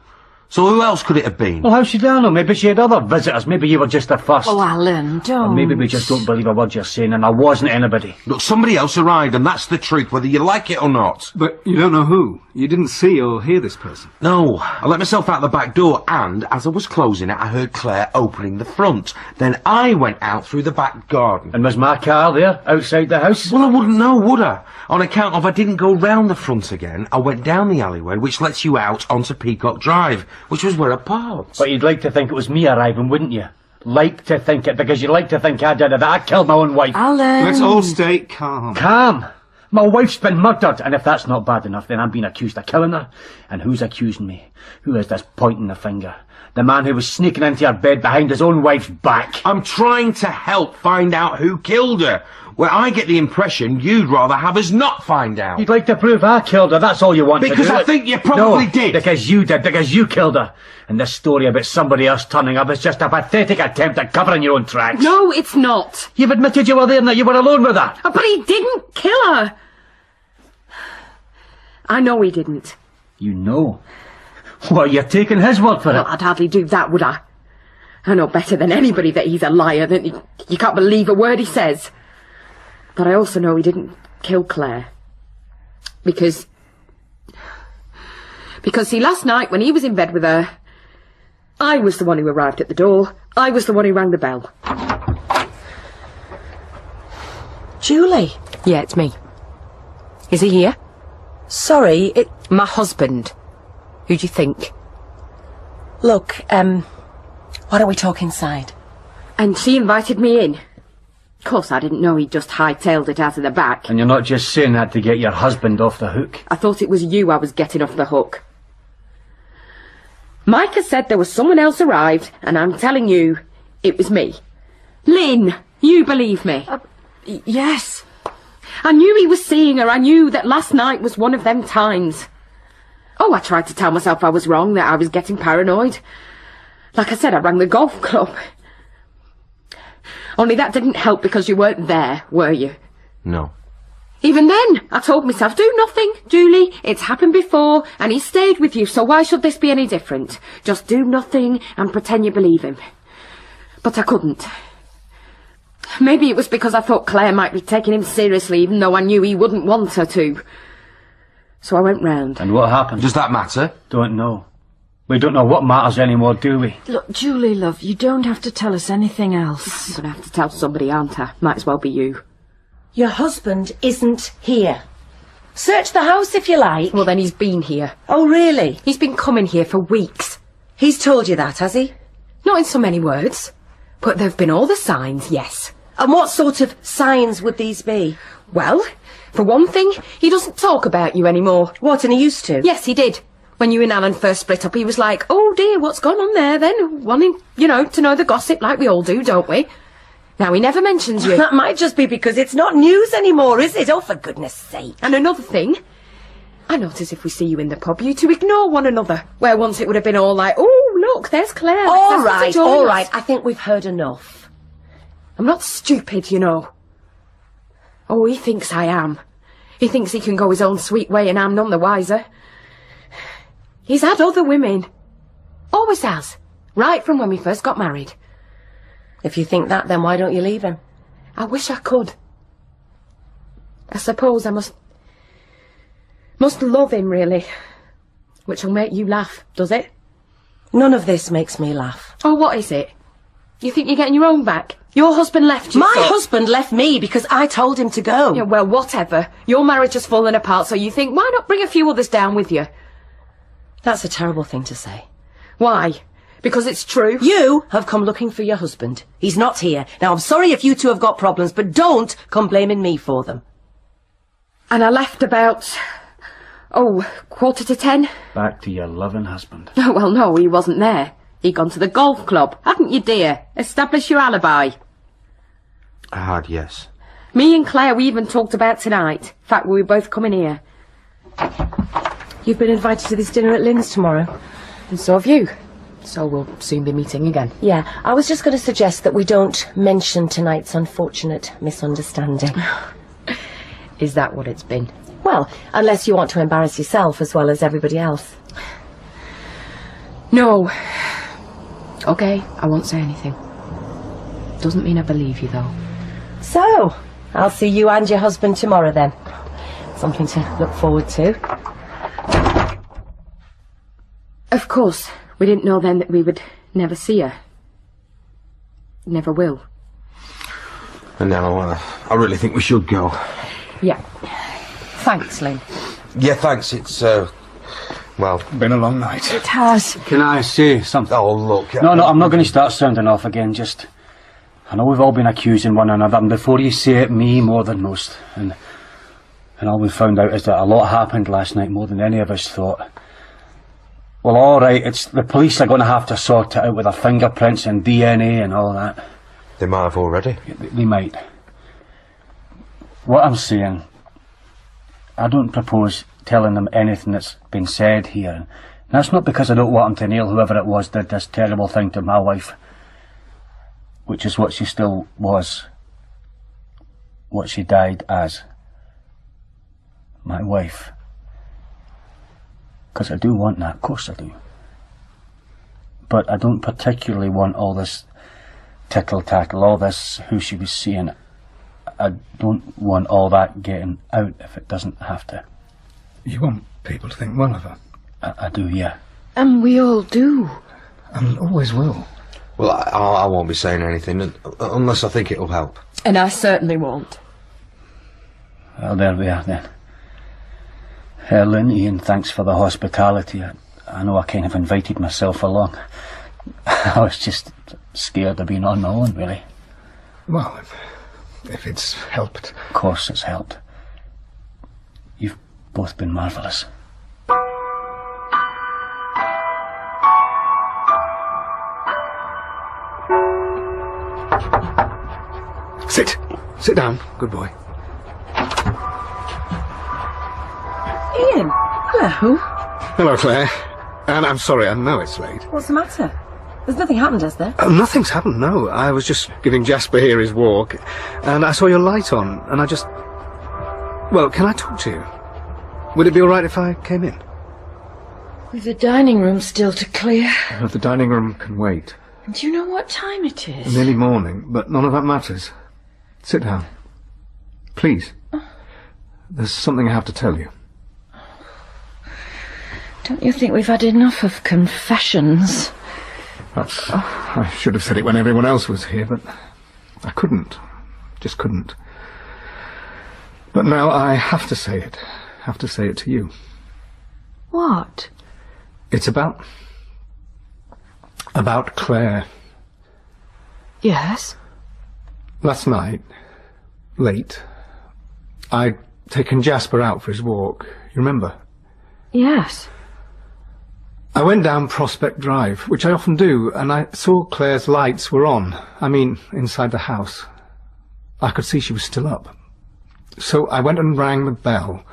[SPEAKER 5] So who else could it have been?
[SPEAKER 7] Well, how should I know? Maybe she had other visitors. Maybe you were just the first.
[SPEAKER 1] Oh, Alan, don't.
[SPEAKER 7] Or maybe we just don't believe a word you're saying, and I wasn't anybody.
[SPEAKER 5] Look, somebody else arrived, and that's the truth, whether you like it or not.
[SPEAKER 2] But you don't know who. You didn't see or hear this person.
[SPEAKER 5] No, I let myself out the back door, and as I was closing it, I heard Claire opening the front. Then I went out through the back garden.
[SPEAKER 7] And was my car there, outside the house?
[SPEAKER 5] Well, I wouldn't know, would I? On account of I didn't go round the front again, I went down the alleyway, which lets you out onto Peacock Drive, which was where I parked.
[SPEAKER 7] But you'd like to think it was me arriving, wouldn't you? Like to think it, because you'd like to think I did it, that I killed my own wife.
[SPEAKER 1] Alan!
[SPEAKER 2] Let's all stay calm.
[SPEAKER 7] Calm? My wife's been murdered, and if that's not bad enough, then I'm being accused of killing her. And who's accusing me? Who is this pointing the finger? The man who was sneaking into her bed behind his own wife's back.
[SPEAKER 5] I'm trying to help find out who killed her. Where I get the impression you'd rather have us not find out.
[SPEAKER 7] You'd like to prove I killed her, that's all you want to do.
[SPEAKER 5] Because I think you probably did.
[SPEAKER 7] Because you did, because you killed her. And this story about somebody else turning up is just a pathetic attempt at covering your own tracks.
[SPEAKER 6] No, it's not.
[SPEAKER 7] You've admitted you were there and that you were alone with her.
[SPEAKER 6] Oh, but he didn't kill her. I know he didn't.
[SPEAKER 7] You know? Well, you're taking his word for
[SPEAKER 6] Well,
[SPEAKER 7] it.
[SPEAKER 6] I'd hardly do that, would I? I know better than anybody that he's a liar, that you can't believe a word he says. But I also know he didn't kill Claire. Because see, last night when he was in bed with her, I was the one who arrived at the door. I was the one who rang the bell.
[SPEAKER 8] Julie?
[SPEAKER 6] Yeah, it's me. Is he here?
[SPEAKER 8] Sorry,
[SPEAKER 6] My husband. Who do you think?
[SPEAKER 8] Look, why don't we talk inside?
[SPEAKER 6] And she invited me in. Of course, I didn't know he'd just hightailed it out of the back.
[SPEAKER 7] And you're not just saying that to get your husband off the hook.
[SPEAKER 6] I thought it was you I was getting off the hook. Micah said there was someone else arrived, and I'm telling you, it was me. Lynn, you believe me?
[SPEAKER 1] Yes.
[SPEAKER 6] I knew he was seeing her. I knew that last night was one of them times. Oh, I tried to tell myself I was wrong, that I was getting paranoid. Like I said, I rang the golf club. Only that didn't help because you weren't there, were you?
[SPEAKER 5] No.
[SPEAKER 6] Even then, I told myself, do nothing, Julie. It's happened before, and he stayed with you, so why should this be any different? Just do nothing and pretend you believe him. But I couldn't. Maybe it was because I thought Claire might be taking him seriously, even though I knew he wouldn't want her to. So I went round.
[SPEAKER 7] And what happened?
[SPEAKER 5] Does that matter?
[SPEAKER 7] Don't know. We don't know what matters anymore, do we?
[SPEAKER 1] Look, Julie, love, you don't have to tell us anything else.
[SPEAKER 6] I'm going to have to tell somebody, aren't I? Might as well be you.
[SPEAKER 8] Your husband isn't here. Search the house if you like.
[SPEAKER 6] Well, then he's been here.
[SPEAKER 8] Oh, really?
[SPEAKER 6] He's been coming here for weeks.
[SPEAKER 8] He's told you that, has he?
[SPEAKER 6] Not in so many words. But there've been all the signs, yes.
[SPEAKER 8] And what sort of signs would these be?
[SPEAKER 6] Well, for one thing, he doesn't talk about you anymore.
[SPEAKER 8] What, and he used to?
[SPEAKER 6] Yes, he did. When you and Alan first split up, he was like, oh dear, what's gone on there then? Wanting, to know the gossip like we all do, don't we? Now he never mentions you.
[SPEAKER 8] That might just be because it's not news anymore, is it? Oh, for goodness sake.
[SPEAKER 6] And another thing, I notice if we see you in the pub, you two ignore one another. Where once it would have been all like, oh, look, there's Claire.
[SPEAKER 8] All right. I think we've heard enough.
[SPEAKER 6] I'm not stupid, you know. Oh, he thinks I am. He thinks he can go his own sweet way and I'm none the wiser. He's had other women. Always has. Right from when we first got married.
[SPEAKER 8] If you think that, then why don't you leave him?
[SPEAKER 6] I wish I could. I suppose I must love him, really. Which will make you laugh, does it?
[SPEAKER 8] None of this makes me laugh.
[SPEAKER 6] Oh, what is it? You think you're getting your own back? Your husband left you.
[SPEAKER 8] My husband left me because I told him to go.
[SPEAKER 6] Yeah, well, whatever. Your marriage has fallen apart, so you think, why not bring a few others down with you?
[SPEAKER 8] That's a terrible thing to say.
[SPEAKER 6] Why? Because it's true?
[SPEAKER 8] You have come looking for your husband. He's not here. Now, I'm sorry if you two have got problems, but don't come blaming me for them.
[SPEAKER 6] And I left about, 10:15.
[SPEAKER 7] Back to your loving husband.
[SPEAKER 6] Oh, well, no, he wasn't there. He'd gone to the golf club. Hadn't you, dear? Establish your alibi.
[SPEAKER 5] I had, yes.
[SPEAKER 6] Me and Claire, we even talked about tonight. In fact, we were both coming here.
[SPEAKER 8] You've been invited to this dinner at Lynn's tomorrow.
[SPEAKER 6] And so have you. So we'll soon be meeting again.
[SPEAKER 8] Yeah, I was just going to suggest that we don't mention tonight's unfortunate misunderstanding.
[SPEAKER 6] Is that what it's been?
[SPEAKER 8] Well, unless you want to embarrass yourself as well as everybody else.
[SPEAKER 6] No. OK, I won't say anything. Doesn't mean I believe you, though.
[SPEAKER 8] So, I'll see you and your husband tomorrow then. Something to look forward to.
[SPEAKER 6] Of course, we didn't know then that we would never see her. Never will.
[SPEAKER 5] And now I really think we should go.
[SPEAKER 6] Yeah. Thanks, Lynn.
[SPEAKER 5] Yeah, thanks. It's, well...
[SPEAKER 2] Been a long night.
[SPEAKER 1] It has.
[SPEAKER 7] Can I say something?
[SPEAKER 5] Oh, look...
[SPEAKER 7] No, I'm not going to start sounding off again, just... I know we've all been accusing one another, and before you say it, me more than most. And all we found out is that a lot happened last night, more than any of us thought. Well, all right, it's the police are going to have to sort it out with their fingerprints and DNA and all that.
[SPEAKER 5] They might have already.
[SPEAKER 7] They might. What I'm saying, I don't propose telling them anything that's been said here. And that's not because I don't want them to nail whoever it was did this terrible thing to my wife. Which is what she still was. What she died as. My wife. Because I do want that, of course I do. But I don't particularly want all this tittle-tattle, all this who she was seeing. I don't want all that getting out if it doesn't have to.
[SPEAKER 2] You want people to think well of her?
[SPEAKER 7] I do, yeah.
[SPEAKER 1] And we all do.
[SPEAKER 2] And always will.
[SPEAKER 5] Well, I won't be saying anything, unless I think it'll help.
[SPEAKER 6] And I certainly won't.
[SPEAKER 7] Well, there we are then. Lynn, Ian, thanks for the hospitality. I know I kind of invited myself along. I was just scared of being on my own, really.
[SPEAKER 2] Well, if it's helped.
[SPEAKER 7] Of course it's helped. You've both been marvellous.
[SPEAKER 2] Sit down, good boy.
[SPEAKER 8] Ian, hello.
[SPEAKER 2] Hello, Claire. And I'm sorry, I know it's late.
[SPEAKER 8] What's the matter? There's nothing happened, has there?
[SPEAKER 2] Nothing's happened, no. I was just giving Jasper here his walk, and I saw your light on, and I just... Well, can I talk to you? Would it be all right if I came in?
[SPEAKER 1] With the dining room still to clear.
[SPEAKER 2] No, the dining room can wait.
[SPEAKER 1] Do you know what time it is?
[SPEAKER 2] Nearly morning, but none of that matters. Sit down. Please. There's something I have to tell you.
[SPEAKER 1] Don't you think we've had enough of confessions?
[SPEAKER 2] Perhaps I should have said it when everyone else was here, but I couldn't. Just couldn't. But now I have to say it. Have to say it to you.
[SPEAKER 1] What?
[SPEAKER 2] It's about Claire.
[SPEAKER 1] Yes?
[SPEAKER 2] Last night, late, I'd taken Jasper out for his walk. You remember?
[SPEAKER 1] Yes.
[SPEAKER 2] I went down Prospect Drive, which I often do, and I saw Claire's lights were on. I mean, inside the house. I could see she was still up. So I went and rang the bell.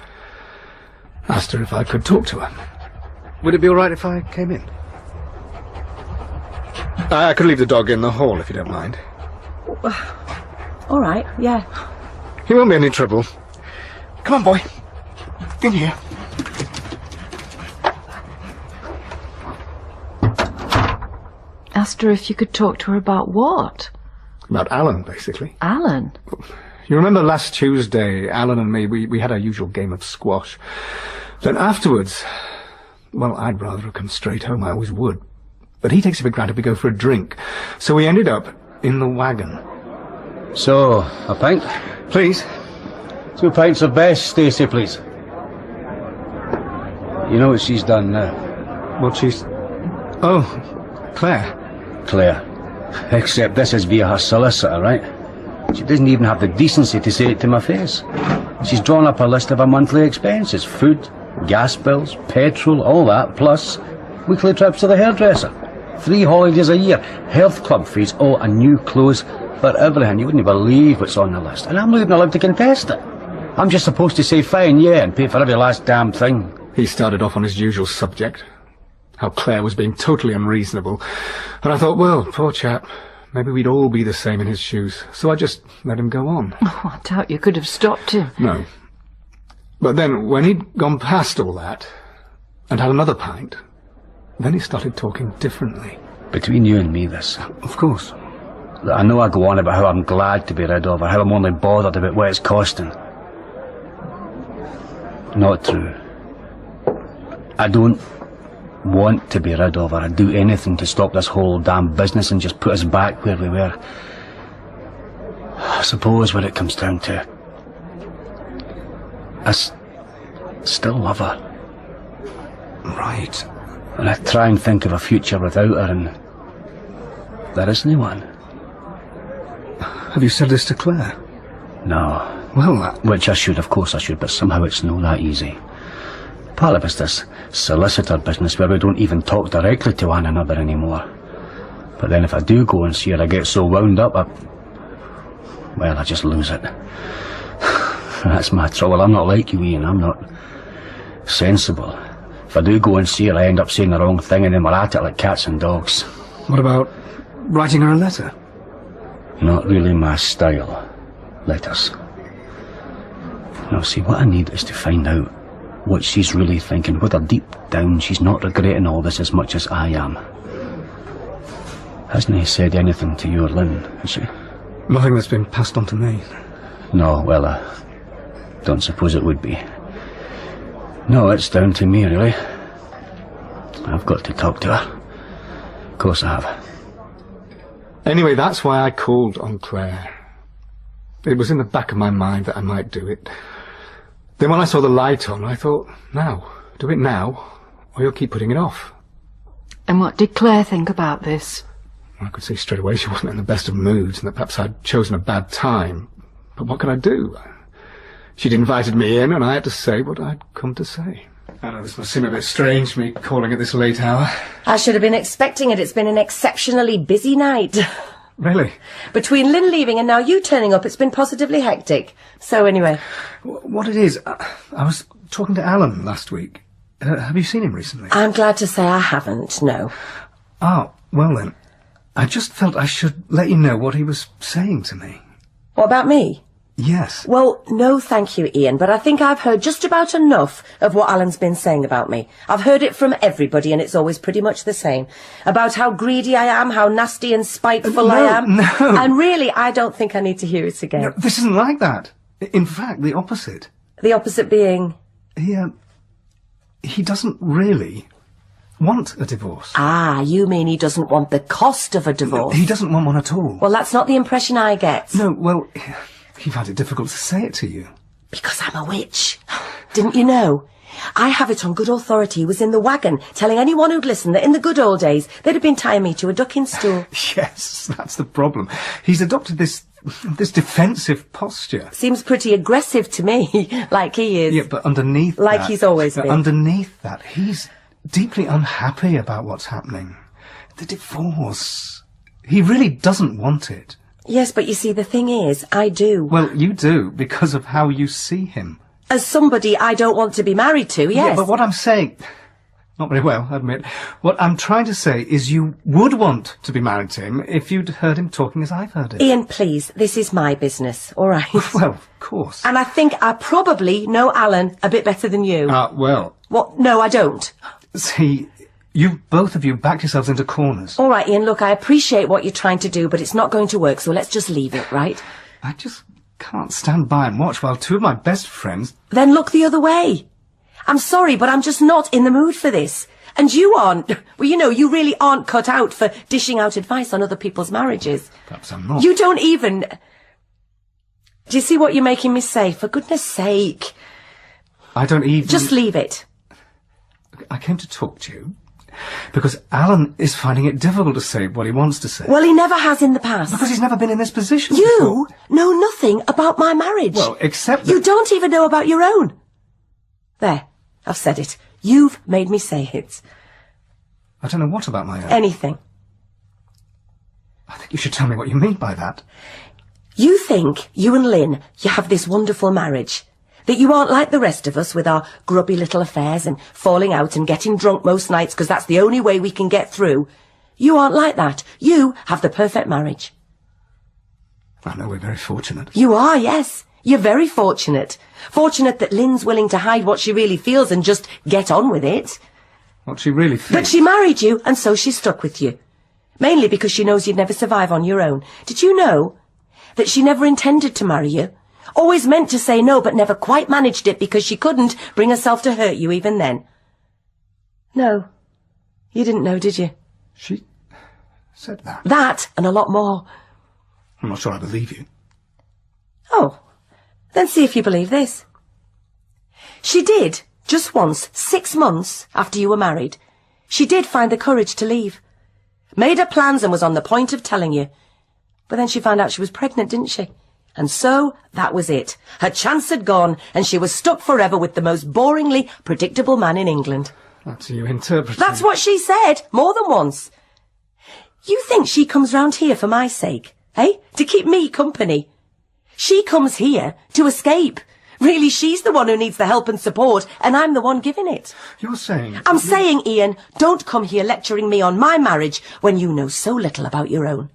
[SPEAKER 2] Asked her if I could talk to her. Would it be all right if I came in? I could leave the dog in the hall, if you don't mind.
[SPEAKER 8] All right, yeah.
[SPEAKER 2] He won't be any trouble. Come on, boy. In here.
[SPEAKER 1] Asked her if you could talk to her about what?
[SPEAKER 2] About Alan, basically.
[SPEAKER 1] Alan?
[SPEAKER 2] You remember last Tuesday, Alan and me, we had our usual game of squash. Then afterwards, well, I'd rather have come straight home, I always would. But he takes it for granted we go for a drink. So we ended up in the wagon.
[SPEAKER 7] So, a pint?
[SPEAKER 2] Please.
[SPEAKER 7] 2 pints of best, Stacey, please. You know what she's done now?
[SPEAKER 2] What she's... Oh, Claire.
[SPEAKER 7] Claire. Except this is via her solicitor, right? She doesn't even have the decency to say it to my face. She's drawn up a list of her monthly expenses. Food, gas bills, petrol, all that, plus weekly trips to the hairdresser. 3 holidays a year, health club fees, and new clothes But everything, you wouldn't believe what's on the list. And I'm not even allowed to contest it. I'm just supposed to say fine, yeah, and pay for every last damn thing.
[SPEAKER 2] He started off on his usual subject, how Claire was being totally unreasonable. And I thought, well, poor chap, maybe we'd all be the same in his shoes. So I just let him go on.
[SPEAKER 1] Oh, I doubt you could have stopped him.
[SPEAKER 2] No. But then, when he'd gone past all that, and had another pint, then he started talking differently.
[SPEAKER 7] Between you and me, this.
[SPEAKER 2] Of course.
[SPEAKER 7] I know I go on about how I'm glad to be rid of her, how I'm only bothered about what it's costing. Not true. I don't want to be rid of her. I'd do anything to stop this whole damn business and just put us back where we were. I suppose when it comes down to it, I still love her.
[SPEAKER 2] Right.
[SPEAKER 7] And I try and think of a future without her, and there isn't one.
[SPEAKER 2] Have you said this to Claire?
[SPEAKER 7] No.
[SPEAKER 2] Well,
[SPEAKER 7] Which I should, of course I should, but somehow it's not that easy. Part of it's this solicitor business where we don't even talk directly to one another anymore. But then if I do go and see her, I get so wound up, I just lose it. That's my trouble. I'm not like you, Ian. I'm not sensible. If I do go and see her, I end up saying the wrong thing and then we're at it like cats and dogs.
[SPEAKER 2] what about writing her a letter?
[SPEAKER 7] Not really my style. Letters. No, see, what I need is to find out what she's really thinking, whether deep down she's not regretting all this as much as I am. Hasn't he said anything to you or Lynn, has she?
[SPEAKER 2] Nothing that's been passed on to me.
[SPEAKER 7] No, well, I don't suppose it would be. No, it's down to me, really. I've got to talk to her. Of course I have.
[SPEAKER 2] Anyway, that's why I called on Claire. It was in the back of my mind that I might do it. Then when I saw the light on, I thought, now, do it now, or you'll keep putting it off.
[SPEAKER 1] And what did Claire think about this?
[SPEAKER 2] I could see straight away she wasn't in the best of moods and that perhaps I'd chosen a bad time. But what could I do? She'd invited me in and I had to say what I'd come to say. I know this must seem a bit strange, me calling at this late hour.
[SPEAKER 8] I should have been expecting it. It's been an exceptionally busy night.
[SPEAKER 2] Really?
[SPEAKER 8] Between Lynn leaving and now you turning up, it's been positively hectic. So anyway.
[SPEAKER 2] What it is, I was talking to Alan last week. Have you seen him recently?
[SPEAKER 8] I'm glad to say I haven't, no.
[SPEAKER 2] Oh, well then. I just felt I should let you know what he was saying to me.
[SPEAKER 8] What about me?
[SPEAKER 2] Yes.
[SPEAKER 8] Well, no thank you, Ian, but I think I've heard just about enough of what Alan's been saying about me. I've heard it from everybody and it's always pretty much the same. About how greedy I am, how nasty and spiteful I am.
[SPEAKER 2] No.
[SPEAKER 8] And really, I don't think I need to hear it again.
[SPEAKER 2] No, this isn't like that. In fact, the opposite.
[SPEAKER 8] The opposite being?
[SPEAKER 2] He doesn't really want a divorce.
[SPEAKER 8] Ah, you mean he doesn't want the cost of a divorce?
[SPEAKER 2] He doesn't want one at all.
[SPEAKER 8] Well, that's not the impression I get.
[SPEAKER 2] No, well, he found it difficult to say it to you.
[SPEAKER 8] Because I'm a witch. Didn't you know? I have it on good authority. He was in the wagon, telling anyone who'd listen that in the good old days, they'd have been tying me to a ducking stool.
[SPEAKER 2] Yes, that's the problem. He's adopted this defensive posture.
[SPEAKER 8] Seems pretty aggressive to me, like he is.
[SPEAKER 2] Yeah, but underneath
[SPEAKER 8] like
[SPEAKER 2] that...
[SPEAKER 8] he's always been.
[SPEAKER 2] Underneath that, he's deeply unhappy about what's happening. The divorce. He really doesn't want it.
[SPEAKER 8] Yes, but you see, the thing is, I do.
[SPEAKER 2] Well, you do, because of how you see him.
[SPEAKER 8] As somebody I don't want to be married to, yes.
[SPEAKER 2] Yeah, but what I'm saying... Not very well, I admit. What I'm trying to say is you would want to be married to him if you'd heard him talking as I've heard it.
[SPEAKER 8] Ian, please, this is my business, all right?
[SPEAKER 2] Well, of course.
[SPEAKER 8] And I think I probably know Alan a bit better than you.
[SPEAKER 2] Well...
[SPEAKER 8] What? No, I don't.
[SPEAKER 2] See, both of you backed yourselves into corners.
[SPEAKER 8] All right, Ian, look, I appreciate what you're trying to do, but it's not going to work, so let's just leave it, right?
[SPEAKER 2] I just can't stand by and watch while two of my best friends...
[SPEAKER 8] Then look the other way. I'm sorry, but I'm just not in the mood for this. And you aren't. Well, you know, you really aren't cut out for dishing out advice on other people's marriages.
[SPEAKER 2] Perhaps I'm not.
[SPEAKER 8] You don't even... Do you see what you're making me say? For goodness sake.
[SPEAKER 2] I don't even...
[SPEAKER 8] Just leave it.
[SPEAKER 2] I came to talk to you because Alan is finding it difficult to say what he wants to say.
[SPEAKER 8] Well, he never has in the past.
[SPEAKER 2] Because he's never been in this position
[SPEAKER 8] You
[SPEAKER 2] before.
[SPEAKER 8] know nothing about my marriage.
[SPEAKER 2] Well, except that...
[SPEAKER 8] You don't even know about your own. There, I've said it. You've made me say it.
[SPEAKER 2] I don't know what about my own.
[SPEAKER 8] Anything.
[SPEAKER 2] I think You should tell me what you mean by that.
[SPEAKER 8] You think, you and Lynn, you have this wonderful marriage. That you aren't like the rest of us with our grubby little affairs and falling out and getting drunk most nights because that's the only way we can get through. You aren't like that. You have the perfect marriage.
[SPEAKER 2] I know we're very fortunate.
[SPEAKER 8] You are, yes. You're very fortunate. Fortunate that Lynn's willing to hide what she really feels and just get on with it.
[SPEAKER 2] What she really thinks...
[SPEAKER 8] But she married you, and so she's stuck with you. Mainly because she knows you'd never survive on your own. Did you know that she never intended to marry you? Always meant to say no, but never quite managed it because she couldn't bring herself to hurt you even then. No. You didn't know, did you?
[SPEAKER 2] She said that?
[SPEAKER 8] That, and a lot more.
[SPEAKER 2] I'm not sure I believe you.
[SPEAKER 8] Oh, then see if you believe this. She did, just once, 6 months after you were married. She did find the courage to leave. Made her plans and was on the point of telling you. But then she found out she was pregnant, didn't she? And so, that was it. Her chance had gone, and she was stuck forever with the most boringly predictable man in England.
[SPEAKER 2] That's you interpreting.
[SPEAKER 8] That's what she said, more than once. You think she comes round here for my sake, eh? To keep me company? She comes here to escape. Really, she's the one who needs the help and support, and I'm the one giving it.
[SPEAKER 2] You're saying...
[SPEAKER 8] I'm saying, Ian, don't come here lecturing me on my marriage when you know so little about your own.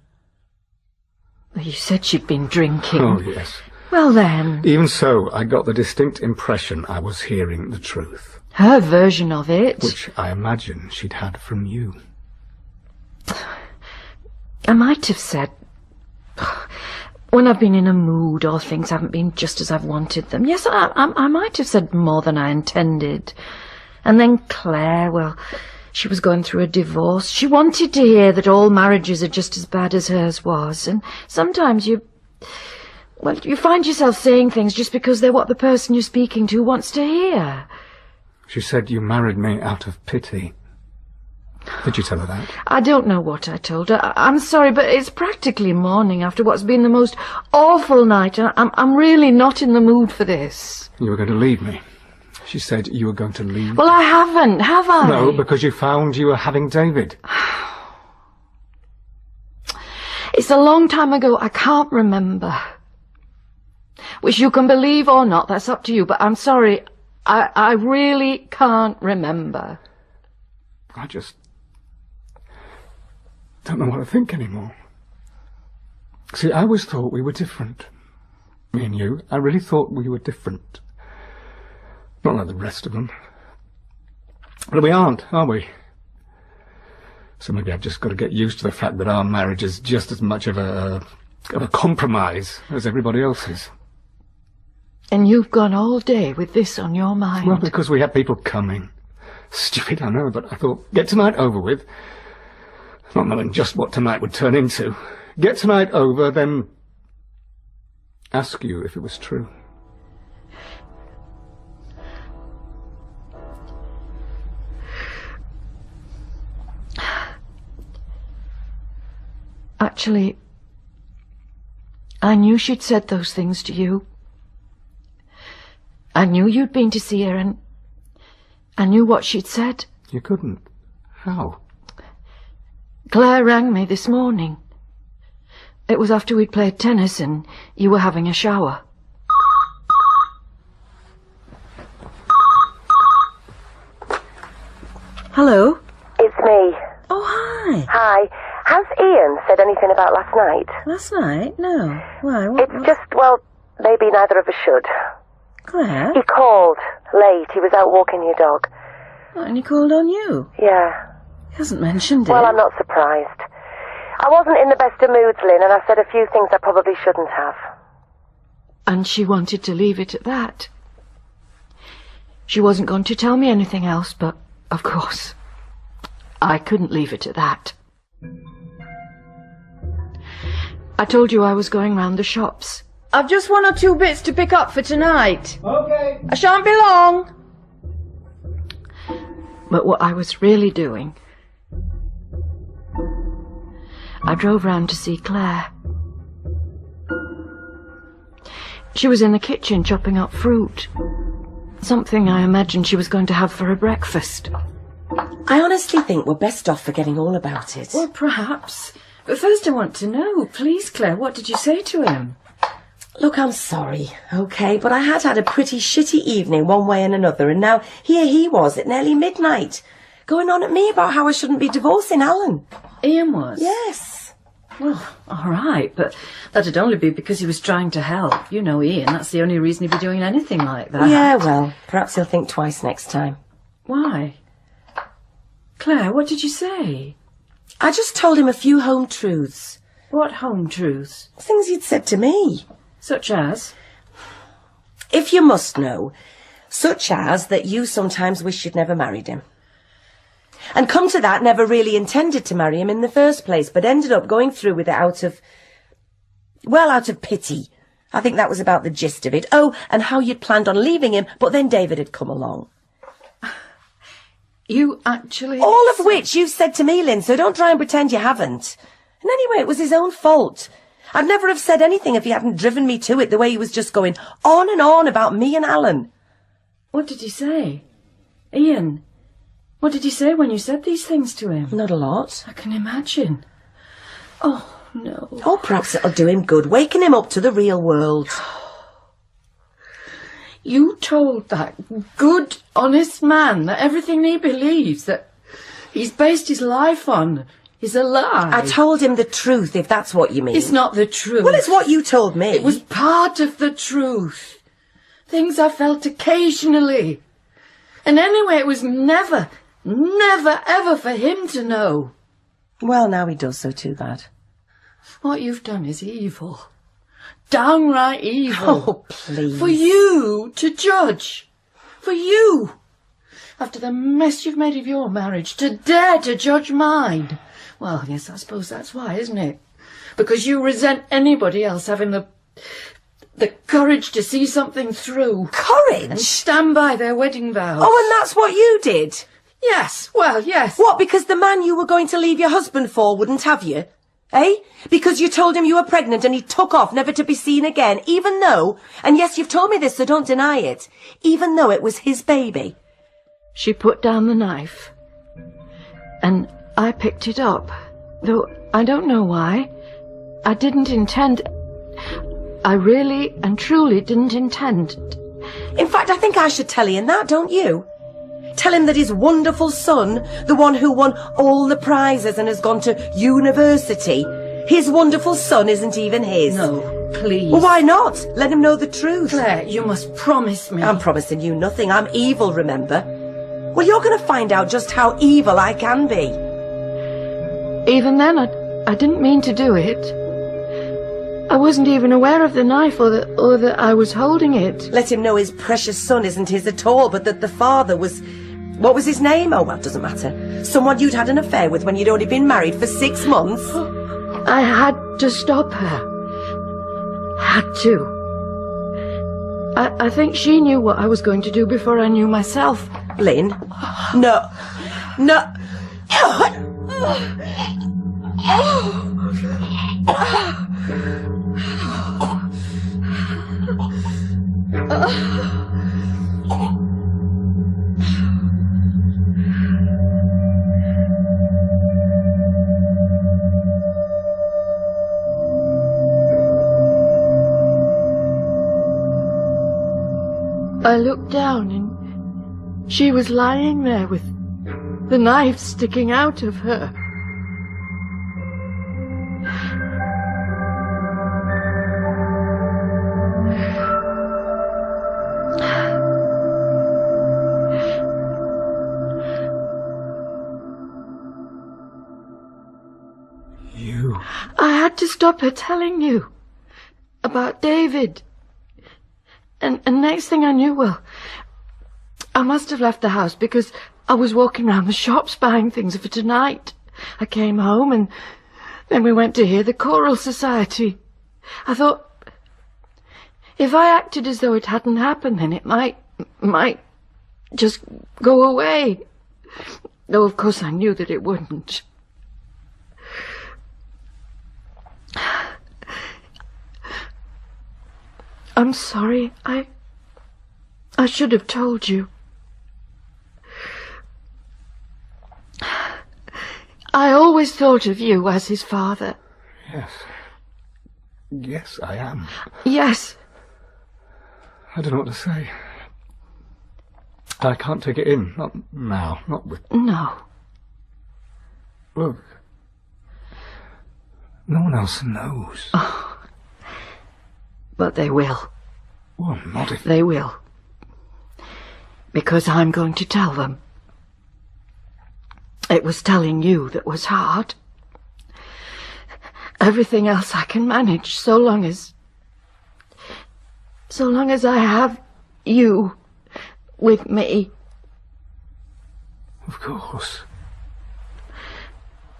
[SPEAKER 1] You said she'd been drinking.
[SPEAKER 2] Oh, yes.
[SPEAKER 1] Well, then...
[SPEAKER 2] Even so, I got the distinct impression I was hearing the truth.
[SPEAKER 1] Her version of it.
[SPEAKER 2] Which I imagine she'd had from you.
[SPEAKER 1] I might have said... When I've been in a mood or things haven't been just as I've wanted them. Yes, I might have said more than I intended. And then Claire, well... She was going through a divorce. She wanted to hear that all marriages are just as bad as hers was. And sometimes you find yourself saying things just because they're what the person you're speaking to wants to hear.
[SPEAKER 2] She said you married me out of pity. Did you tell her that?
[SPEAKER 1] I don't know what I told her. I'm sorry, but it's practically morning after what's been the most awful night. And I'm really not in the mood for this.
[SPEAKER 2] You were going to leave me. She said you were going to leave.
[SPEAKER 1] Well, I haven't, have I?
[SPEAKER 2] No, because you found you were having David.
[SPEAKER 1] It's a long time ago. I can't remember. Which you can believe or not, that's up to you. But I'm sorry, I really can't remember.
[SPEAKER 2] I just don't know what to think anymore. See, I always thought we were different. Me and you. I really thought we were different. Not like the rest of them. But we aren't, are we? So maybe I've just got to get used to the fact that our marriage is just as much of a compromise as everybody else's.
[SPEAKER 1] And you've gone all day with this on your mind?
[SPEAKER 2] Well, because we had people coming. Stupid, I know, but I thought, get tonight over with. Not knowing just what tonight would turn into. Get tonight over, then ask you if it was true.
[SPEAKER 1] Actually, I knew she'd said those things to you. I knew you'd been to see her, and I knew what she'd said.
[SPEAKER 2] You couldn't. How?
[SPEAKER 1] Claire rang me this morning. It was after we'd played tennis and you were having a shower.
[SPEAKER 8] Hello?
[SPEAKER 9] It's me.
[SPEAKER 8] Oh, hi.
[SPEAKER 9] Hi. Has Ian said anything about last night?
[SPEAKER 8] Last night? No. Why?
[SPEAKER 9] It's just, well, maybe neither of us should.
[SPEAKER 8] Claire?
[SPEAKER 9] He called late. He was out walking your dog.
[SPEAKER 8] Oh, and he called on you?
[SPEAKER 9] Yeah.
[SPEAKER 8] He hasn't mentioned it.
[SPEAKER 9] Well, I'm not surprised. I wasn't in the best of moods, Lynn, and I said a few things I probably shouldn't have.
[SPEAKER 1] And she wanted to leave it at that. She wasn't going to tell me anything else, but, of course, I couldn't leave it at that. I told you I was going round the shops. I've just 1 or 2 bits to pick up for tonight.
[SPEAKER 2] Okay.
[SPEAKER 1] I shan't be long. But what I was really doing, I drove round to see Claire. She was in the kitchen chopping up fruit. Something I imagined she was going to have for her breakfast.
[SPEAKER 8] I honestly think we're best off forgetting all about it.
[SPEAKER 1] Well, perhaps.
[SPEAKER 3] But first I want to know, please, Claire, what did you say to him?
[SPEAKER 8] Look, I'm sorry, OK, but I had a pretty shitty evening one way and another, and now here he was at nearly midnight, going on at me about how I shouldn't be divorcing Alan.
[SPEAKER 3] Ian was?
[SPEAKER 8] Yes.
[SPEAKER 3] Well, all right, but that'd only be because he was trying to help. You know Ian, that's the only reason he'd be doing anything like that.
[SPEAKER 8] Yeah, well, perhaps he'll think twice next time.
[SPEAKER 3] Why? Claire, what did you say?
[SPEAKER 8] I just told him a few home truths.
[SPEAKER 3] What home truths?
[SPEAKER 8] Things he'd said to me.
[SPEAKER 3] Such as?
[SPEAKER 8] If you must know, such as that you sometimes wish you'd never married him. And come to that, never really intended to marry him in the first place, but ended up going through with it out of pity. I think that was about the gist of it. Oh, and how you'd planned on leaving him, but then David had come along.
[SPEAKER 3] You actually...
[SPEAKER 8] All of which you've said to me, Lynn, so don't try and pretend you haven't. And anyway, it was his own fault. I'd never have said anything if he hadn't driven me to it the way he was just going on and on about me and Alan.
[SPEAKER 3] What did he say? Ian, what did he say when you said these things to him?
[SPEAKER 8] Not a lot.
[SPEAKER 3] I can imagine. Oh, no.
[SPEAKER 8] Oh, perhaps it'll do him good, waking him up to the real world.
[SPEAKER 3] You told that good, honest man that everything he believes, that he's based his life on, is a lie.
[SPEAKER 8] I told him the truth, if that's what you mean.
[SPEAKER 3] It's not the truth.
[SPEAKER 8] Well, it's what you told me.
[SPEAKER 3] It was part of the truth. Things I felt occasionally. And anyway, it was never, ever for him to know.
[SPEAKER 8] Well, now he does, so too bad.
[SPEAKER 3] What you've done is evil. Downright evil.
[SPEAKER 8] Oh, please.
[SPEAKER 3] For you to judge. For you. After the mess you've made of your marriage, to dare to judge mine. Well, yes, I suppose that's why, isn't it? Because you resent anybody else having the courage to see something through.
[SPEAKER 8] Courage?
[SPEAKER 3] And stand by their wedding vows.
[SPEAKER 8] Oh, and that's what you did?
[SPEAKER 3] Yes, well, yes.
[SPEAKER 8] What, because the man you were going to leave your husband for wouldn't have you? Eh? Because you told him you were pregnant and he took off never to be seen again, even though, and yes, you've told me this, so don't deny it, even though it was his baby.
[SPEAKER 1] She put down the knife, and I picked it up, though I don't know why. I didn't intend... I really and truly didn't intend...
[SPEAKER 8] In fact, I think I should tell Ian that, don't you? Tell him that his wonderful son, the one who won all the prizes and has gone to university, his wonderful son isn't even his.
[SPEAKER 3] No, please.
[SPEAKER 8] Well, why not? Let him know the truth.
[SPEAKER 3] Claire, you must promise me.
[SPEAKER 8] I'm promising you nothing. I'm evil, remember? Well, you're going to find out just how evil I can be.
[SPEAKER 1] Even then, I didn't mean to do it. I wasn't even aware of the knife or that I was holding it.
[SPEAKER 8] Let him know his precious son isn't his at all, but that the father was... What was his name? Oh, well, it doesn't matter. Someone you'd had an affair with when you'd only been married for 6 months.
[SPEAKER 1] I had to stop her. Had to. I think she knew what I was going to do before I knew myself.
[SPEAKER 8] Lynn? No. No.
[SPEAKER 1] I looked down and she was lying there with the knife sticking out of her. I had to stop her telling you about David. And next thing I knew, well, I must have left the house because I was walking round the shops buying things for tonight. I came home and then we went to hear the choral society. I thought, if I acted as though it hadn't happened, then it might just go away. Though, of course, I knew that it wouldn't. I'm sorry. I should have told you. I always always thought of you as his father.
[SPEAKER 2] Yes. Yes, I am.
[SPEAKER 1] Yes.
[SPEAKER 2] I don't know what to say. I can't take it in. Not now. Not with...
[SPEAKER 1] No.
[SPEAKER 2] Look. No one else knows.
[SPEAKER 1] Oh. But they will.
[SPEAKER 2] Well, not if...
[SPEAKER 1] They will. Because I'm going to tell them. It was telling you that was hard. Everything else I can manage, so long as I have you with me.
[SPEAKER 2] Of course.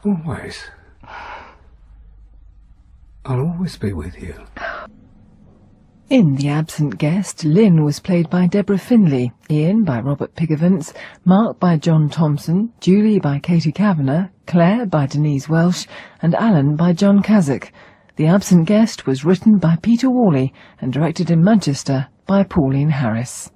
[SPEAKER 2] Always. I'll always be with you.
[SPEAKER 10] In The Absent Guest, Lynn was played by Deborah Findlay, Ian by Robert Plckavance, Mark by John Thomson, Julie by Katy Cavanagh, Claire by Denlse Welch, and Alan by John Kazek. The Absent Guest was written by Peter Whalley and directed in Manchester by Pauline Harris.